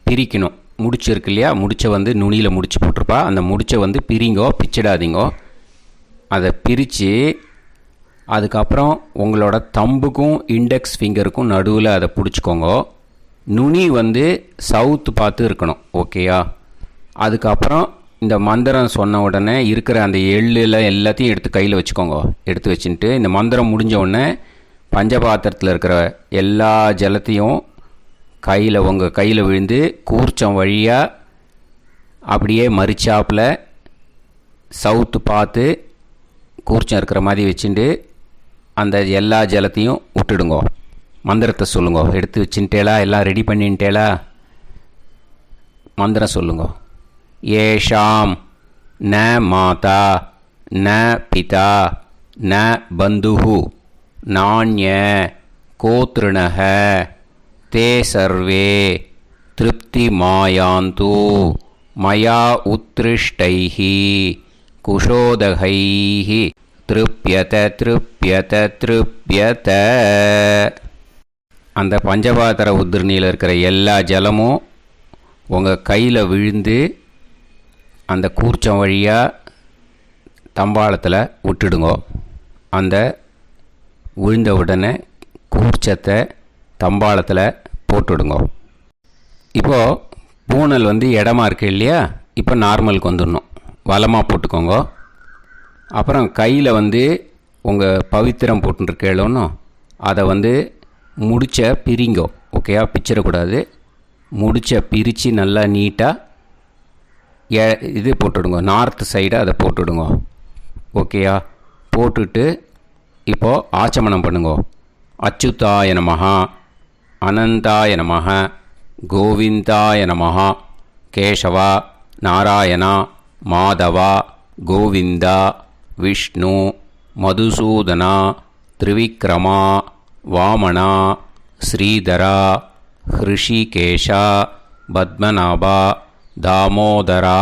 பிரிக்கணும். முடிச்சிருக்கு இல்லையா? முடிச்சை நுனியில் முடிச்சு போட்டிருப்பா. அந்த முடிச்சை பிரிங்கோ, பிச்சிடாதீங்கோ. அதை பிரித்து அதுக்கப்புறம் உங்களோட தம்புக்கும் இண்டெக்ஸ் ஃபிங்கருக்கும் நடுவில் அதை பிடிச்சிக்கோங்க. நுனி சவுத்து பார்த்து இருக்கணும். ஓகேயா? அதுக்கப்புறம் இந்த மந்திரம் சொன்ன உடனே இருக்கிற அந்த எள்ளில் எல்லாத்தையும் எடுத்து கையில் வச்சுக்கோங்க. எடுத்து வச்சுட்டு இந்த மந்திரம் முடிஞ்ச உடனே பஞ்சபாத்திரத்தில் இருக்கிற எல்லா ஜலத்தையும் உங்கள் கையில் விழுந்து கூர்ச்சம் வழியாக அப்படியே மரிச்சாப்பில் சவுத்து பார்த்து கூர்ச்சம் இருக்கிற மாதிரி வச்சுட்டு அந்த எல்லா ஜலத்தையும் விட்டுடுங்கோ. மந்திரத்தை சொல்லுங்க. எடுத்து வச்சுட்டேலா? எல்லாம் ரெடி பண்ணிட்டேலா? மந்திரம் சொல்லுங்க. ஏஷாம் ந மாதா ந பிதா ந பந்துஹு நாண்ய கோத்ருணஹ தே சர்வே திருப்தி மாயாந்து மயா உத்ருஷ்டைஹி குஷோதகைஹி திருப்யத திருப்யத திருப்யத. அந்த பஞ்சபாத்திர உதிரணியில் இருக்கிற எல்லா ஜலமும் உங்கள் கையில் விழுந்து அந்த கூர்ச்சம் வழியாக தம்பாளத்தில் விட்டுடுங்கோ. அந்த விழுந்த உடனே கூர்ச்சத்தை தம்பாளத்தில் போட்டுடுங்கோ. இப்போது பூனல் இடமா இருக்குது இல்லையா, இப்போ நார்மலுக்கு வந்துடணும். வலமாக போட்டுக்கோங்க. அப்புறம் கையில் உங்கள் பவித்திரம் போட்டுருக்கேளோன்னு அதை முடிச்ச பிரிங்கோ. ஓகேயா, பிச்சிடக்கூடாது. முடிச்ச பிரித்து நல்லா நீட்டாக இது போட்டுடுங்க, நார்த் சைடை அதை போட்டுடுங்க. ஓகேயா, போட்டுட்டு இப்போது ஆச்சமனம் பண்ணுங்க. அச்சுதாய நமஹ, அனந்தாய நமஹ, கோவிந்தாய நமஹ, கேசவா, நாராயணா, மாதவா, கோவிந்தா, விஷ்ணு, மதுசூதனா, திரிவிக்ரமா, வாமனா, ஸ்ரீதரா, ஹிருஷிகேஷா, பத்மநாபா, தாமோதரா.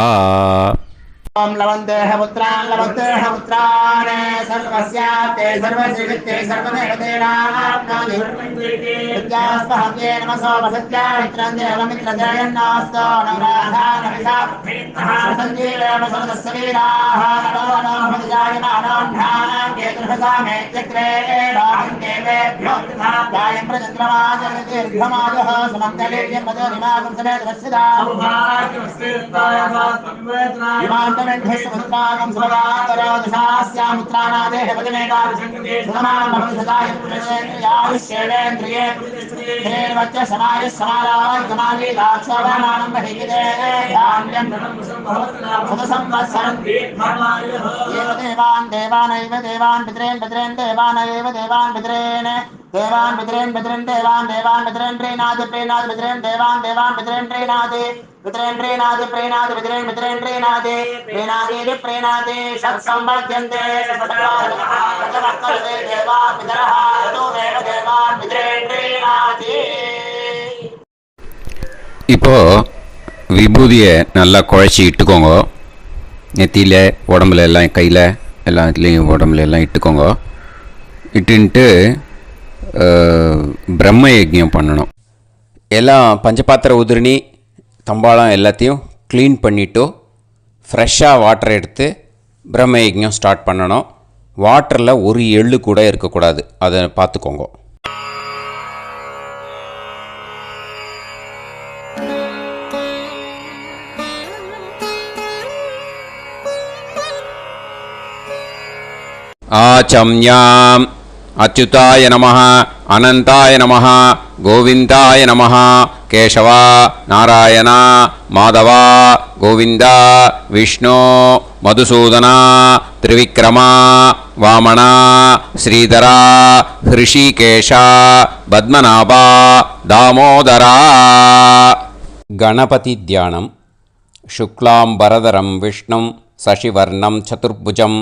ओम लवन्तेह पुत्रान् लवन्तेह पुत्रान् सर्वस्याप्ते सर्वश्रीवित्ते सर्वदेवतेनाप्नोति विद्यास्पहव्ये नमसो वसत्यामित्रं देवमित्रजयन्नास्तो नवराधानविधाः सञ्जीवेमसुरदस्सवीराः नमो नमोऽजायमानोऽन्धानां केतुर्हसामेत्यग्रे बाहं देवेभ्यो गायं प्रचन्द्रमाजर्दीर्घमायुः सुमङ्गलीर्यन्मदोनिमागं समेतवस्यदा ेन्द्रस्वभुत्रागं सुभगान्तरोदशास्यामुत्रानादेह पदमेकाभिषङ्कृते सुमानमनुसदायुष्येवेन्द्रिये हेर्वच्च समायुः समारागमाली दाक्षोभामानं बहिगिते धान्यं सदसंवत्सरं एव देवान् देवानैव देवान् पितॄन् पितॄन् देवानैव देवान् पितॄन् देवान् पितॄन् पितॄन् देवान् देवान् पितॄन् प्रीणाति प्रीणाति पितॄन् देवान् देवान् पितॄन् प्रीणाति पितॄन् प्रीणाति प्रीणाति पितॄन् पितॄन् प्रीणाति प्रीणाति प्रीणाति षट्संवर्ध्यन्ते सचवर्तन्ते देवा पितरः तो देव देवान् पितॄन् प्रीणाति. இப்போ விபூதியை நல்லா குழச்சி இட்டுக்கோங்க. நெத்தியில், உடம்புல எல்லாம், கையில் எல்லாத்துலேயும் உடம்புல எல்லாம் இட்டுக்கோங்க. இட்டுன்ட்டு பிரம்ம யஜ்ஞம் பண்ணணும். எல்லாம் பஞ்சபாத்திர உதிரணி தம்பாளம் எல்லாத்தையும் க்ளீன் பண்ணிவிட்டு ஃப்ரெஷ்ஷாக வாட்டர் எடுத்து பிரம்ம யஜ்ஞம் ஸ்டார்ட் பண்ணணும். வாட்டரில் ஒரு எள்ளு கூட இருக்கக்கூடாது, அதை பார்த்துக்கோங்க. ஆச்சம்யாம் அச்சுதாய நமஹ, அனந்தாய நமஹ, கோவிந்தாய நமஹ, கேசவா, நாராயணா, மாதவா, கோவிந்தா, விஷ்ணு, மதுசூதனா, திரிவிக்ரமா, வாமனா, ஸ்ரீதரா, ஹிருஷிகேஷா, பத்மநாபா, தாமோதரா. கணபதி தியானம். சுக்லாம்பரதரம் விஷ்ணும் சசிவர்ணம் சதுர்புஜம்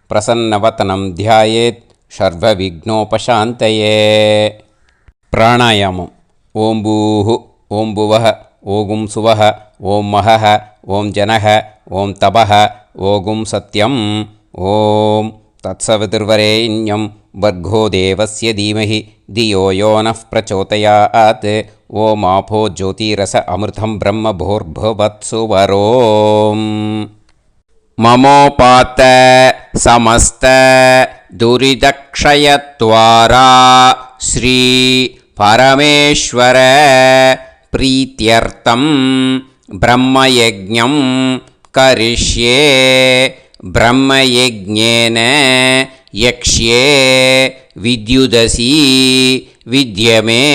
பிரசன்னவதனம் தியாயேத் சர்வவிக்னோபசாந்தயே. பிராணாயாமம். ஓம் பூஹு, ஓம் புவஹ, ஓகும் சுவஹ, ஓம் மஹஹ, ஓம் ஜனஹ, ஓம் தபஹ, ஓகும் சத்யம். ஓம் தத்சவிதுர்வரேண்யம் வர்கோ தேவஸ்ய தீமஹி தியோ யோ நः பிரச்சோதயாத். ஓம் ஆபோ ஜோதிரஸ அமிர்தம் பிரம்ம பூர்புவத்சு வரோம். மமோபாத்த சமஸ்த துரிதக்ஷயத்வாரா ஸ்ரீ பரமேஸ்வர பிரீத்யர்த்தம் பிரம்மயஜ்ஞம் கரிஷ்யே. பிரம்மயஜ்ஞேன யக்ஷ்யே வித்யுதசி வித்யமே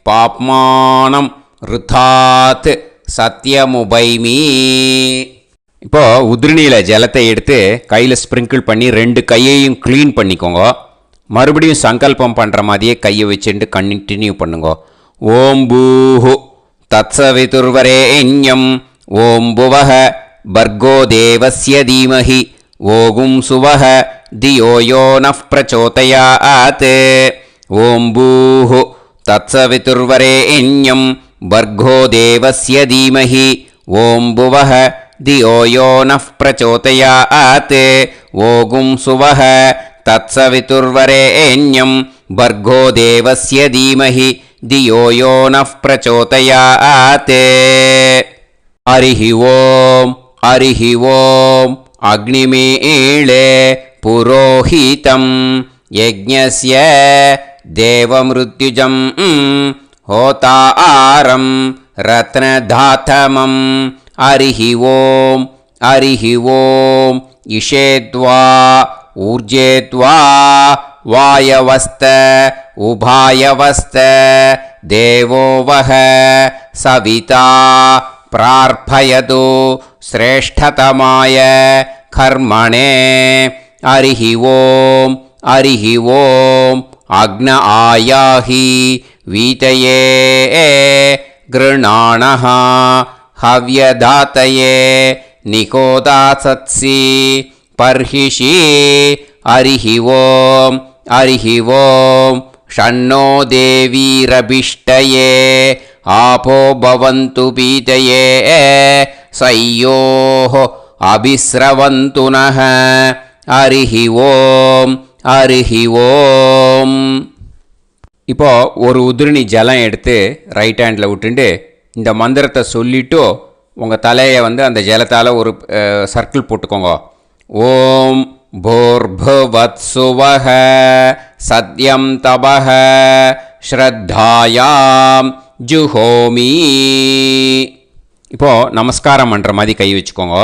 பாப்மானம் ருதாத் சத்யமுபைமி. இப்போது உதிரணியில் ஜலத்தை எடுத்து கையில் ஸ்ப்ரிங்கிள் பண்ணி 2 கையையும் க்ளீன் பண்ணிக்கோங்க. மறுபடியும் சங்கல்பம் பண்ணுற மாதிரியே கையை வச்சுட்டு கண்டினியூ பண்ணுங்க. ஓம் பூஹு தத்சவிதுர்வரேண்யம் ஓம் புவஹ பர்கோ தேவஸ்ய தீமஹி ஓகும் சுவஹ தியோ யோ நः பிரச்சோதயாத். ஓம் பூஹு தத்சவிதுர்வரேண்யம் பர்கோ தேவஸ்ய தீமஹி ஓம் புவஹ தியோ யோ நः பிரச்சோதயாத். ஓகும் சுவஹ தத்சவிதுர்வரேண்யம் பர்கோ தேவஸ்ய தீமஹி धियो यो नः प्रचोदयात् हरिः ओम् अग्निमीळे पुरोहितं यज्ञस्य देवमृत्युजं होतारं रत्नधातमं हरिः ओम् इषेद्वा ऊर्जेद्वा वायवस्त उभायवस्त देवो वः सविता प्रार्थयतु श्रेष्ठतमाय कर्मणे हरिः ओम् अग्न आयाहि वीतये गृणाणः हव्यदातये निकोदासत्सि पर्हिषि हरिः ओम् षण्णो देवीरभिष्टये आपो भवन्तु पीतये सयोः अभिस्रवन्तु नः हरिः ओम् இப்போ ஒரு உதிரணி ஜலம் எடுத்து ரைட் ஹேண்டில் விட்டுண்டு இந்த மந்திரத்தை சொல்லிவிட்டு உங்கள் தலையை வந்து அந்த ஜலத்தால் ஒரு சர்க்கிள் போட்டுக்கோங்க. ஓம் भूर्भुवत्सुवः सत्यं तपः ஸ்ரத்தாயாம் ஜுஹோமி. இப்போது நமஸ்காரம் பண்ணுற மாதிரி கை வச்சுக்கோங்க.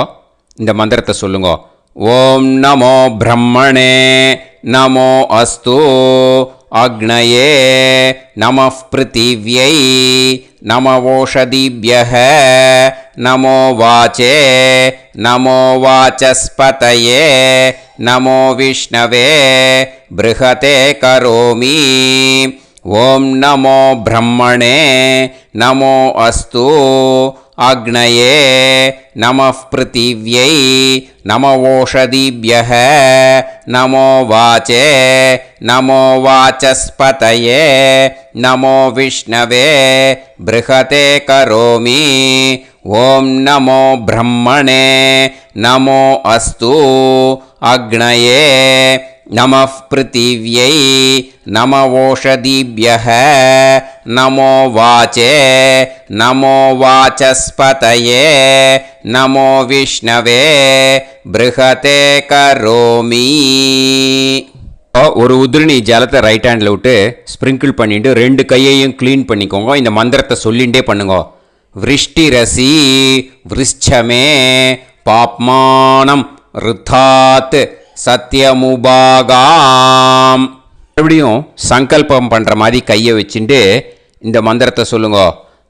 இந்த மந்திரத்தை சொல்லுங்க. ஓம் நமோ பிரம்மணே நமோ அஸ்து அக்னயே நமः பிருத்திவ்யை நமவோஷதிभ्यः நமோ வாச்சே நமோ வாசஸ்பதயே நமோ விஷ்ணவே ப்ருஹதே கரோமி. ஓம் நமோ பிரம்மணே நமோ அஸ்து அக்னயே நமः பிருத்திவ்யை நமவோஷதிभ्यः நமோ வாச்சே நமோ வாசஸ்பதயே நமோ விஷ்ணவே ப்ருஹதே கரோமி. ஓம் நமோ பிரம்மணே நமோ அஸ்து அக்னயே நமः பிருத்திவ்யை நமவோஷதிभ्यः நமோ வாச்சே நமோ வாசஸ்பதயே நமோ விஷ்ணவே ப்ருஹதே கரோமி. ஒரு உதிரணி ஜலத்தை ரைட் ஹேண்டில் விட்டு ஸ்ப்ரிங்கிள் பண்ணிட்டு ரெண்டு கையையும் க்ளீன் பண்ணிக்கோங்க. இந்த மந்திரத்தை சொல்லிகிட்டே பண்ணுங்க. விருஷ்டிரசி விருஷ்சமே பாப்மானம் ருத்தாத் சத்யமுபாகாம். மறுபடியும் சங்கல்பம் பண்ணுற மாதிரி கையை வச்சுட்டு இந்த மந்திரத்தை சொல்லுங்க.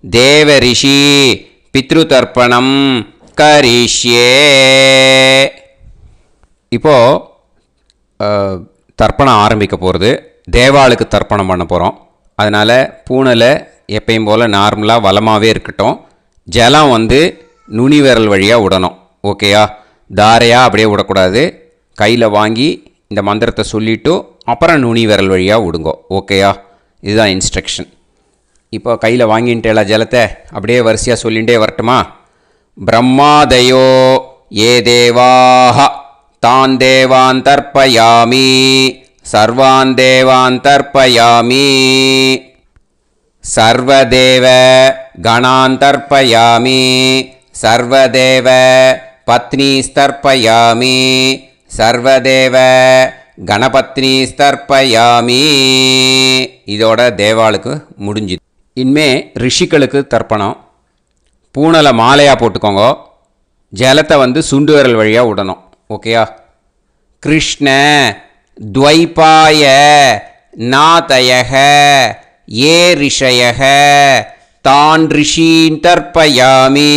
தேவ ரிஷி பித்ரு தர்ப்பணம் கரிஷ்யே. இப்போது தர்ப்பணம் ஆரம்பிக்க போகிறது. தேவாளுக்கு தர்ப்பணம் பண்ண போகிறோம். அதனால் பூனலை எப்பயும் போல் நார்மலாக வளமாகவே இருக்கட்டும். ஜலம் வந்து நுனி விரல் வழியாக விடணும். ஓகேயா? தாரையாக அப்படியே விடக்கூடாது. கையில் வாங்கி இந்த மந்திரத்தை சொல்லிவிட்டு அப்புறம் நுனி விரல் வழியாக விடுங்கோ. ஓகேயா? இதுதான் இன்ஸ்ட்ரக்ஷன். இப்போ கையில் வாங்கின்ட்டேல ஜலத்தை அப்படியே வரிசையாக சொல்லிகிட்டே வரட்டுமா? பிரம்மாதயோ ஏ தேவாஹ தான் தேவான் தர்ப்பயாமி சர்வான் தேவான் தர்ப்பயாமி சர்வதேவ கணான் தர்ப்பயாமி சர்வதேவ பத்னீஸ்தர்ப்பயாமி சர்வதேவ கணபத்னி ஸ்தர்ப்பயாமி. இதோட தேவாளுக்கு முடிஞ்சுது. இனிமே ரிஷிகளுக்கு தர்ப்பணம். பூனலை மாலையாக போட்டுக்கோங்க. ஜலத்தை வந்து சுண்டு விரல் வழியாக விடணும். ஓகேயா? கிருஷ்ண துவைபாய நாதயக ஏ ரிஷயக தான் ரிஷீன் தர்ப்பயாமி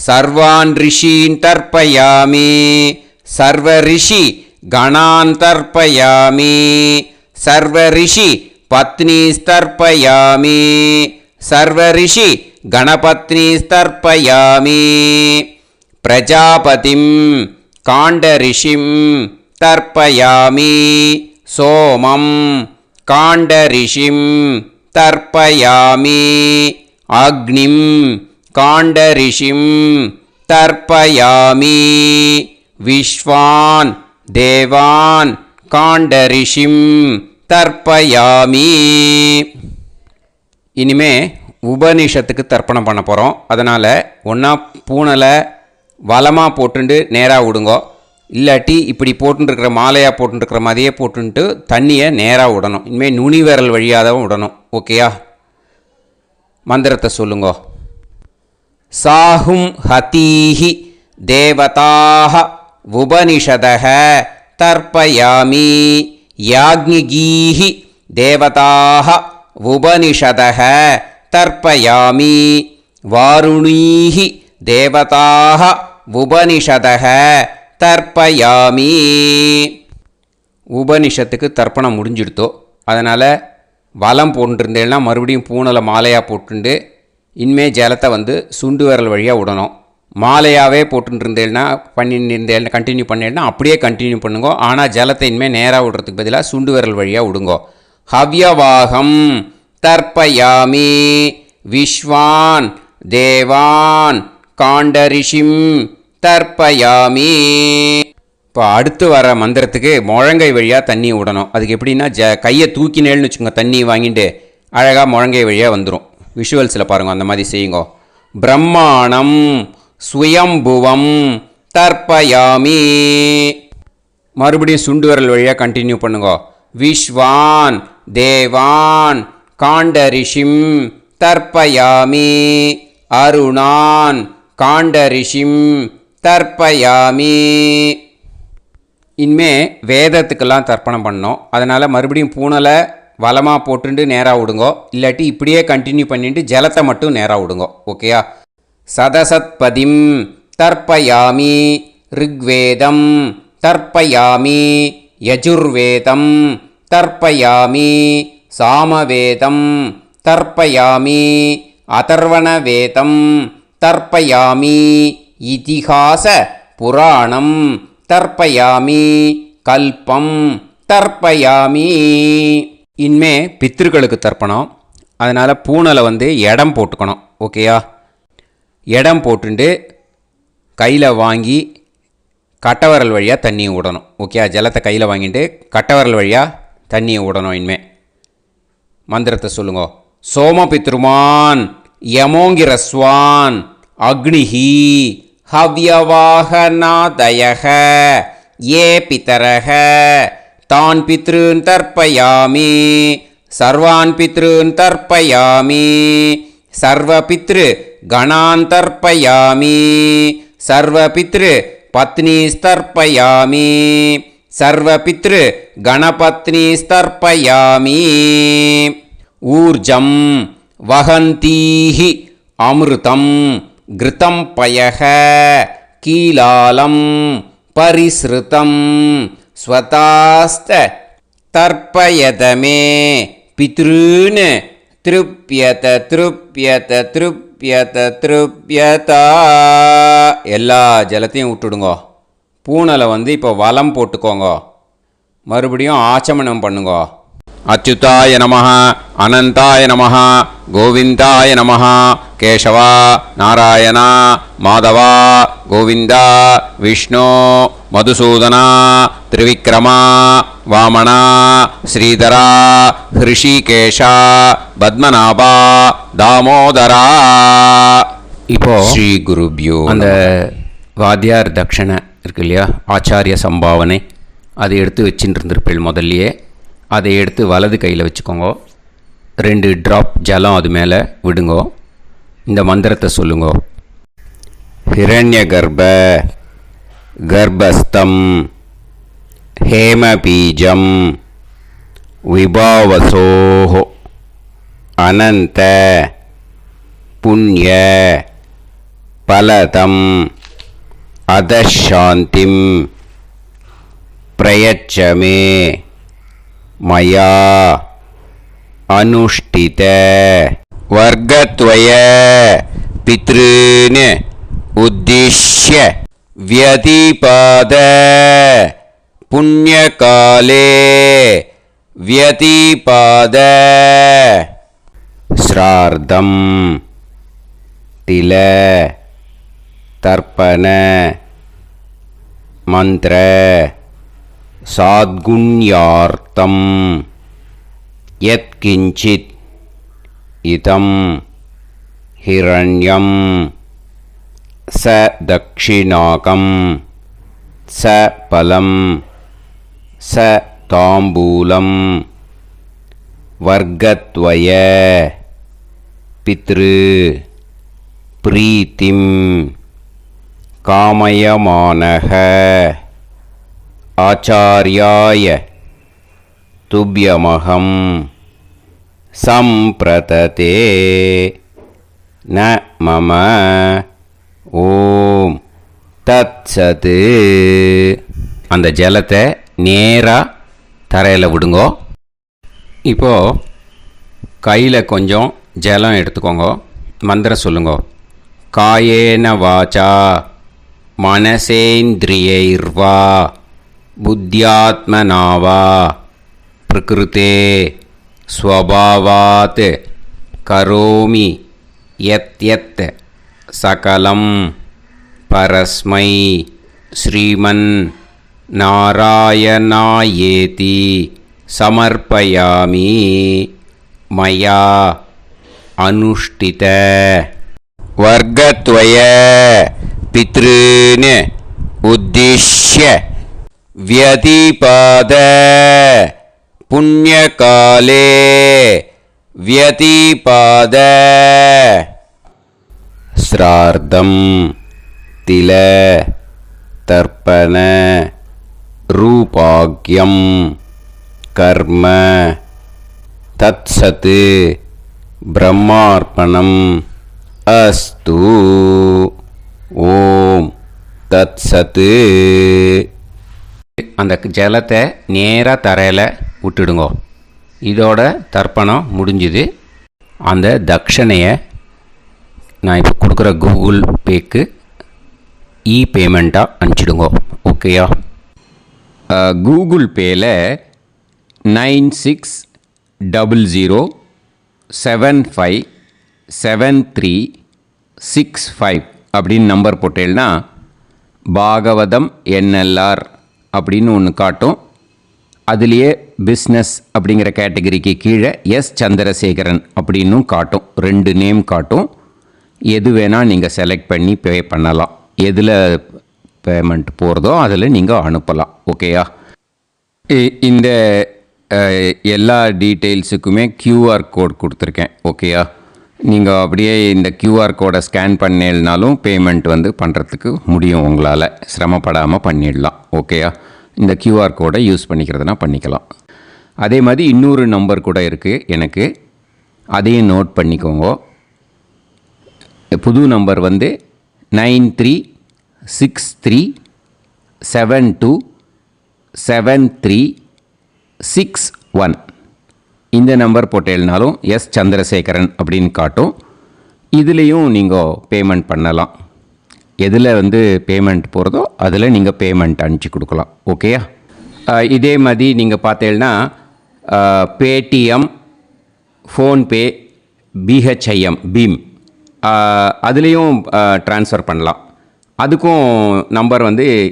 சர்வான் ரிஷீன் தர்ப்பயாமி சர்வ ரிஷி கணான் தர்ப்பயாமி சர்வ ரிஷி பத்னீஸ்தர்ப்பயாமி சர்வ ரிஷி கணபத்னீஸ்தர்ப்பயாமி பிரஜாபதிம் காண்டரிஷிம் தர்ப்பயாமி சோமம் காண்டரிஷிம் தர்ப்பயாமி அக்னிம் காண்டரிஷிம் தர்ப்பயாமி விஸ்வான் தேவான் காண்டரிஷிம் தர்ப்பயாமி. இனிமே உபநிஷத்துக்கு தர்ப்பணம் பண்ண போகிறோம். அதனால் ஒன்றா பூனலை வலமாக போட்டுண்டு நேராக விடுங்கோ, இல்லாட்டி இப்படி போட்டுருக்கிற மாலையாக போட்டுருக்கிற மாதிரியே போட்டுன்ட்டு தண்ணியை நேராக விடணும். இனிமேல் நுனி விரல் வழியாக தான் விடணும். ஓகேயா? மந்திரத்தை சொல்லுங்கோ. சாஹும் ஹதீஹி தேவதாக உபனிஷதக தர்ப்பயாமி யாக்ஞிகீஹி தேவதாக உபனிஷதக தர்ப்பயாமி வாருணீஹி தேவதாக உபனிஷதக தர்ப்பயாமி. உபனிஷத்துக்கு தர்ப்பணம் முடிஞ்சிடுத்தோ, அதனால் வலம் போட்டுருந்தேன்னா மறுபடியும் பூனலை மாலையாக போட்டுண்டு இனிமே ஜலத்தை சுண்டு விரல் வழியாக விடணும். மாலையாகவே போட்டுருந்தேன்னா பண்ணியிருந்தேன் கண்டினியூ பண்ணேன்னா அப்படியே கண்டினியூ பண்ணுங்கோ. ஆனால் ஜலத்தை இனிமேல் நேராக விடுறதுக்கு பதிலாக சுண்டு விரல் வழியாக விடுங்கோ. ஹவ்யவாகம் தர்ப்பயாமி விஸ்வான் தேவான் காண்டரிஷிம் தர்ப்பயாமி. இப்போ அடுத்து வர மந்திரத்துக்கு முழங்கை வழியாக தண்ணி விடணும். அதுக்கு எப்படின்னா கையை தூக்கினேன்னு வச்சுக்கோங்க, தண்ணி வாங்கிட்டு அழகாக முழங்கை வழியாக வந்துடும். விஷுவல்ஸில் பாருங்கள், அந்த மாதிரி செய்யுங்கோ. பிரம்மாணம் சுயம்புவம் தர்ப்பயாமி. மறுபடியும் சுண்டு விரல் வழியாக கண்டினியூ பண்ணுங்கோ. விஸ்வான் தேவான் காண்டரிஷிம் தர்ப்பயாமி அருணான் காண்டரிஷிம் தர்ப்பயாமி. இனிமே வேதத்துக்கெல்லாம் தர்ப்பணம் பண்ணோம். அதனால் மறுபடியும் பூனலை வலமாக போட்டுட்டு நேராக விடுங்கோ, இல்லாட்டி இப்படியே கண்டினியூ பண்ணிட்டு ஜலத்தை மட்டும் நேராக விடுங்கோ. ஓகேயா? சதசத்பதிம் தர்ப்பயாமி ரிக்வேதம் தர்ப்பயாமி யஜுர்வேதம் தர்ப்பயாமி சாமவேதம் தர்ப்பயாமி அதர்வணவேதம் தர்ப்பயாமி இதிஹாச புராணம் தர்ப்பயாமி கல்பம் தர்ப்பயாமி. இனிமே பித்ருக்களுக்கு தர்ப்பணம். அதனால் பூனலை இடம் போட்டுக்கணும். ஓகேயா? இடம் போட்டுண்டு கையில் வாங்கி கட்டவரல் வழியாக தண்ணியை விடணும். ஓகே? ஜலத்தை கையில் வாங்கிட்டு கட்டவரல் வழியாக தண்ணியை விடணும். இனிமே மந்திரத்தை சொல்லுங்க. சோமபித்ருமான் யமோங்கிரஸ்வான் அக்னிஹி ஹவ்யவாகநாதயக ஏ பிதரக தான் பித்ருன் தர்ப்பயாமி சர்வான் பித்ருன் தர்ப்பயாமி சர்வபித்ரு கணான் தர்ப்பயாமி சர்வபித்ரு பத்னிஸ்தர்ப்பயாமி சர்வபித்ரு கணபத்னிஸ்தர்ப்பயாமி. ஊர்ஜம் வஹந்தீஹி அமிர்தம் கிருதம் பயக கீலாலம் பரிஸ்ருதம் ஸ்வதாஸ்த தர்ப்பயதமே பித்ருன் திருப்யத திருப்யத திருப்யத திருப்யதா. எல்லா ஜலத்தையும் விட்டுடுங்கோ. பூனலை இப்போ வலம் போட்டுக்கோங்க. மறுபடியும் ஆச்சமனம் பண்ணுங்கோ. அச்சுதாய நமஹ அனந்தாய நமஹ கோவிந்தாய நமஹ கேசவா நாராயணா மாதவா கோவிந்தா விஷ்ணு மதுசூதனா திரிவிக்ரமா வாமனா ஸ்ரீதரா ஹிருஷிகேஷா பத்மநாபா தாமோதரா. இப்போ ஸ்ரீ குருப்யோ அந்த வாத்தியார் தட்சணை இருக்கு இல்லையா, ஆச்சாரிய சம்பாவனை, அதை எடுத்து வச்சுட்டு இருந்திருப்பேள். முதல்லையே அதை எடுத்து வலது கையில் வச்சுக்கோங்க. 2 ட்ராப் ஜலம் அது மேலே விடுங்கோ. இந்த மந்திரத்தை சொல்லுங்கோ. ஹிரண்ய கர்ப்ப கர்ப்பஸ்தம் ஹேமபீஜம் விபாவசோஹோ அனந்த புண்ணிய பலதம் அதசாந்திம் பிரயச்சமே மயா அனுஷ்டித வர்க்கத்வய பித்ருன் உத்திஷ்ய வியதிபாத புண்ணியகாலே வியதிபாத ஸ்ரார்த்தம் தில தர்ப்பண மந்திர சாத்குண்யார்த்தம் யத்கிஞ்சித் இதம் ஹிரண்யம் ச தக்ஷிணாகம் ச பலம் ச தாம்பூலம் வர்க்கத்வய பித்ரு பிரீத்திம் காமயமானஹ ஆச்சார்யாய துப்யமகம் சம்பிரததே ந மம ஓம் தத்சத். அந்த ஜலத்தை நேராக தரையில் விடுங்கோ. இப்போது கையில் கொஞ்சம் ஜலம் எடுத்துக்கோங்க. மந்திரம் சொல்லுங்க. காயேன வாச்சா மனசேந்திரியைர்வா புத்தியாத்மனாவா பிரகிருதே ஸ்வபாவாத் கரோமி யத் யத் சகலம் பரஸ்மை ஸ்ரீமன் நாராயணாயேதி சமர்ப்பயாமி மயா அனுஷ்டித வர்க்கத்வய பித்ருன் உத்திஷ்ய வியதிபாத புண்ணியகாலே வியதிபாத ஸ்ரார்த்தம் தில தர்ப்பண ரூபாக்யம் கர்ம தத்சத் பிரம்மார்ப்பணம் அஸ்து. ஓம் தத்சத். அந்த ஜலத்தை நேராக தரையில் விட்டுடுங்கோ. இதோட தர்ப்பணம் முடிஞ்சுது. அந்த தட்சணையை நான் இப்போ கொடுக்குற கூகுள் பேக்கு பேமெண்ட்டாக அனுப்பிச்சிடுங்கோ. ஓகேயா? கூகுள் பேயில் 9600757365 அப்படின்னு நம்பர் போட்டேன்னா பாகவதம் என்எல்ஆர் அப்படின்னு ஒன்று காட்டும். அதுலேயே பிஸ்னஸ் அப்படிங்கிற கேட்டகரிக்கு கீழே எஸ் சந்திரசேகரன் அப்படின்னும் காட்டும். 2 நேம் காட்டும். எது வேணால் நீங்கள் செலக்ட் பண்ணி பே பண்ணலாம். எதில் பேமெண்ட் போகிறதோ அதில் நீங்கள் அனுப்பலாம். ஓகேயா? இந்த எல்லா டீட்டெயில்ஸுக்குமே QR கோட் கொடுத்துருக்கேன். ஓகேயா? நீங்கள் அப்படியே இந்த QR கோடை ஸ்கேன் பண்ணேனாலும் பேமெண்ட் பண்ணுறதுக்கு முடியும். உங்களால் சிரமப்படாமல் பண்ணிடலாம். ஓகேயா? இந்த QR கோடை யூஸ் பண்ணிக்கிறதுனா பண்ணிக்கலாம். அதே மாதிரி இன்னொரு நம்பர் கூட இருக்குது எனக்கு. அதையும் நோட் பண்ணிக்கோங்க. புது நம்பர் 9363727361. இந்த நம்பர் போட்டேனாலும் எஸ் சந்திரசேகரன் அப்படின்னு காட்டும். இதுலேயும் நீங்கள் பேமெண்ட் பண்ணலாம். எதில் பேமெண்ட் போகிறதோ அதில் நீங்கள் பேமெண்ட் அனுப்பிச்சி கொடுக்கலாம். ஓகேயா? இதே மாதிரி நீங்கள் பார்த்தேன்னா பேடிஎம், ஃபோன்பே, பிஹெச்ஐஎம், பீம் அதுலேயும் ட்ரான்ஸ்ஃபர் பண்ணலாம். அதுக்கும் நம்பர்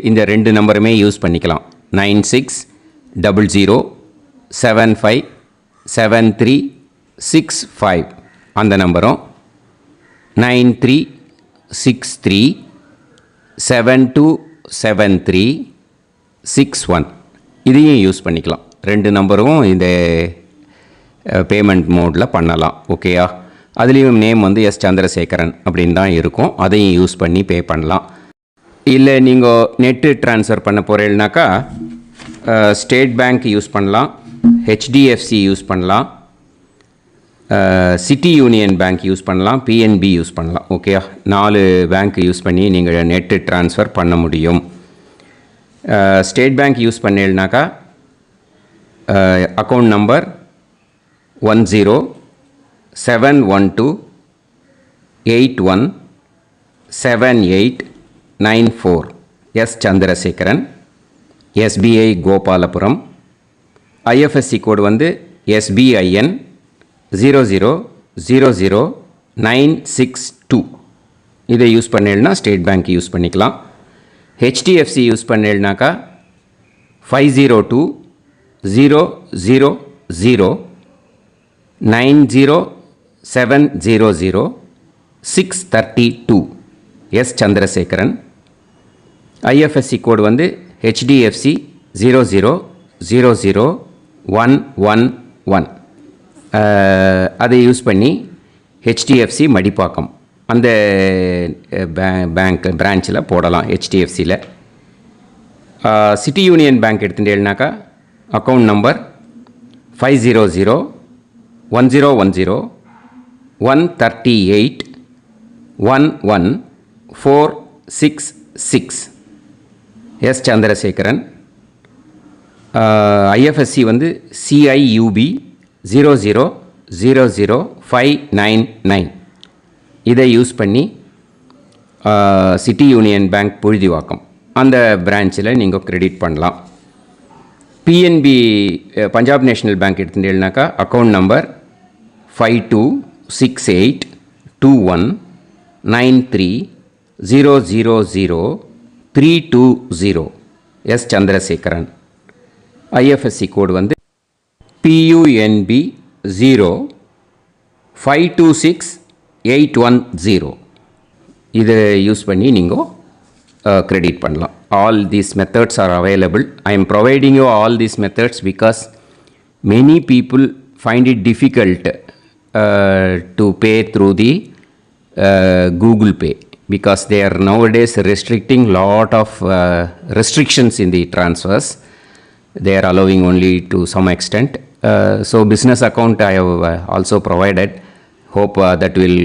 இந்த 2 நம்பருமே யூஸ் பண்ணிக்கலாம். 9600757365 அந்த நம்பரும் 9363727361 இதையும் யூஸ் பண்ணிக்கலாம். 2 நம்பரும் இந்த பேமெண்ட் மோடில் பண்ணலாம். ஓகேயா? அதுலேயும் நேம் எஸ் சந்திரசேகரன் அப்படின்னு தான் இருக்கும். அதையும் யூஸ் பண்ணி பே பண்ணலாம். இல்லை நீங்கள் நெட்டு ட்ரான்ஸ்ஃபர் பண்ண போகிறீங்கனாக்கா ஸ்டேட் பேங்க் யூஸ் பண்ணலாம், HDFC யூஸ் பண்ணலாம், சிட்டி யூனியன் பேங்க் யூஸ் பண்ணலாம், PNB யூஸ் பண்ணலாம். ஓகேயா? 4 பேங்க் யூஸ் பண்ணி நீங்கள் நெட்டு ட்ரான்ஸ்ஃபர் பண்ண முடியும். ஸ்டேட் பேங்க் யூஸ் பண்ணீங்கனாக்கா account number 1071281789 S Chandrasekaran, SBI Gopalapuram. IFSC code SBIN 0000962. இதை யூஸ் பண்ணீங்கன்னா ஸ்டேட் பேங்க் யூஸ் பண்ணிக்கலாம். HDFC யூஸ் பண்ணீங்கனாக்கா 50200090 700-632 எஸ் சந்திரசேகரன். ஐஎஃப்எஸ்சி கோடு வந்து HDFC 0000111. அதை யூஸ் பண்ணி HDFC மடிப்பாக்கம் அந்த பேங்க் பிரான்ச்சில் போடலாம். HDFCயில் சிட்டி யூனியன் பேங்க் எடுத்துட்டேன்னாக்கா account number 500-1010-138-11466 S Chandrasekaran. IFSC வந்து CIUB 0000599. இதை யூஸ் பண்ணி சிட்டி யூனியன் பேங்க் புழுதிவாக்கம் அந்த பிரான்ச்சில் நீங்கள் கிரெடிட் பண்ணலாம். PNB பஞ்சாப் நேஷ்னல் பேங்க் எடுத்துட்டேன்னாக்கா account number 52682193000320 S Chandrasekaran. IFSC code வந்து PUNB 0526810. இதை யூஸ் பண்ணி நீங்கள் கிரெடிட் பண்ணலாம். All these methods are available. I am providing you all these methods because many people find it difficult to pay through the Google Pay because they are nowadays restricting lot of restrictions in the transfers. They are allowing only to some extent. So business account I have also provided. Hope that will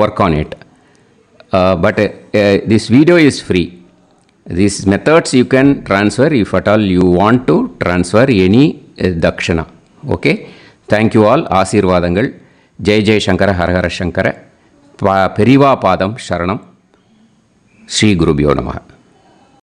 work on it. But this video is free. These methods you can transfer if at all you want to transfer any dakshana. Okay. Thank you all. ஆசீர்வாதங்கள். ஜெய் ஜெய் சங்கர ஹரஹர சங்கர. பெரிவா பாதம் சரணம். ஸ்ரீ குருபியோ நமஹ.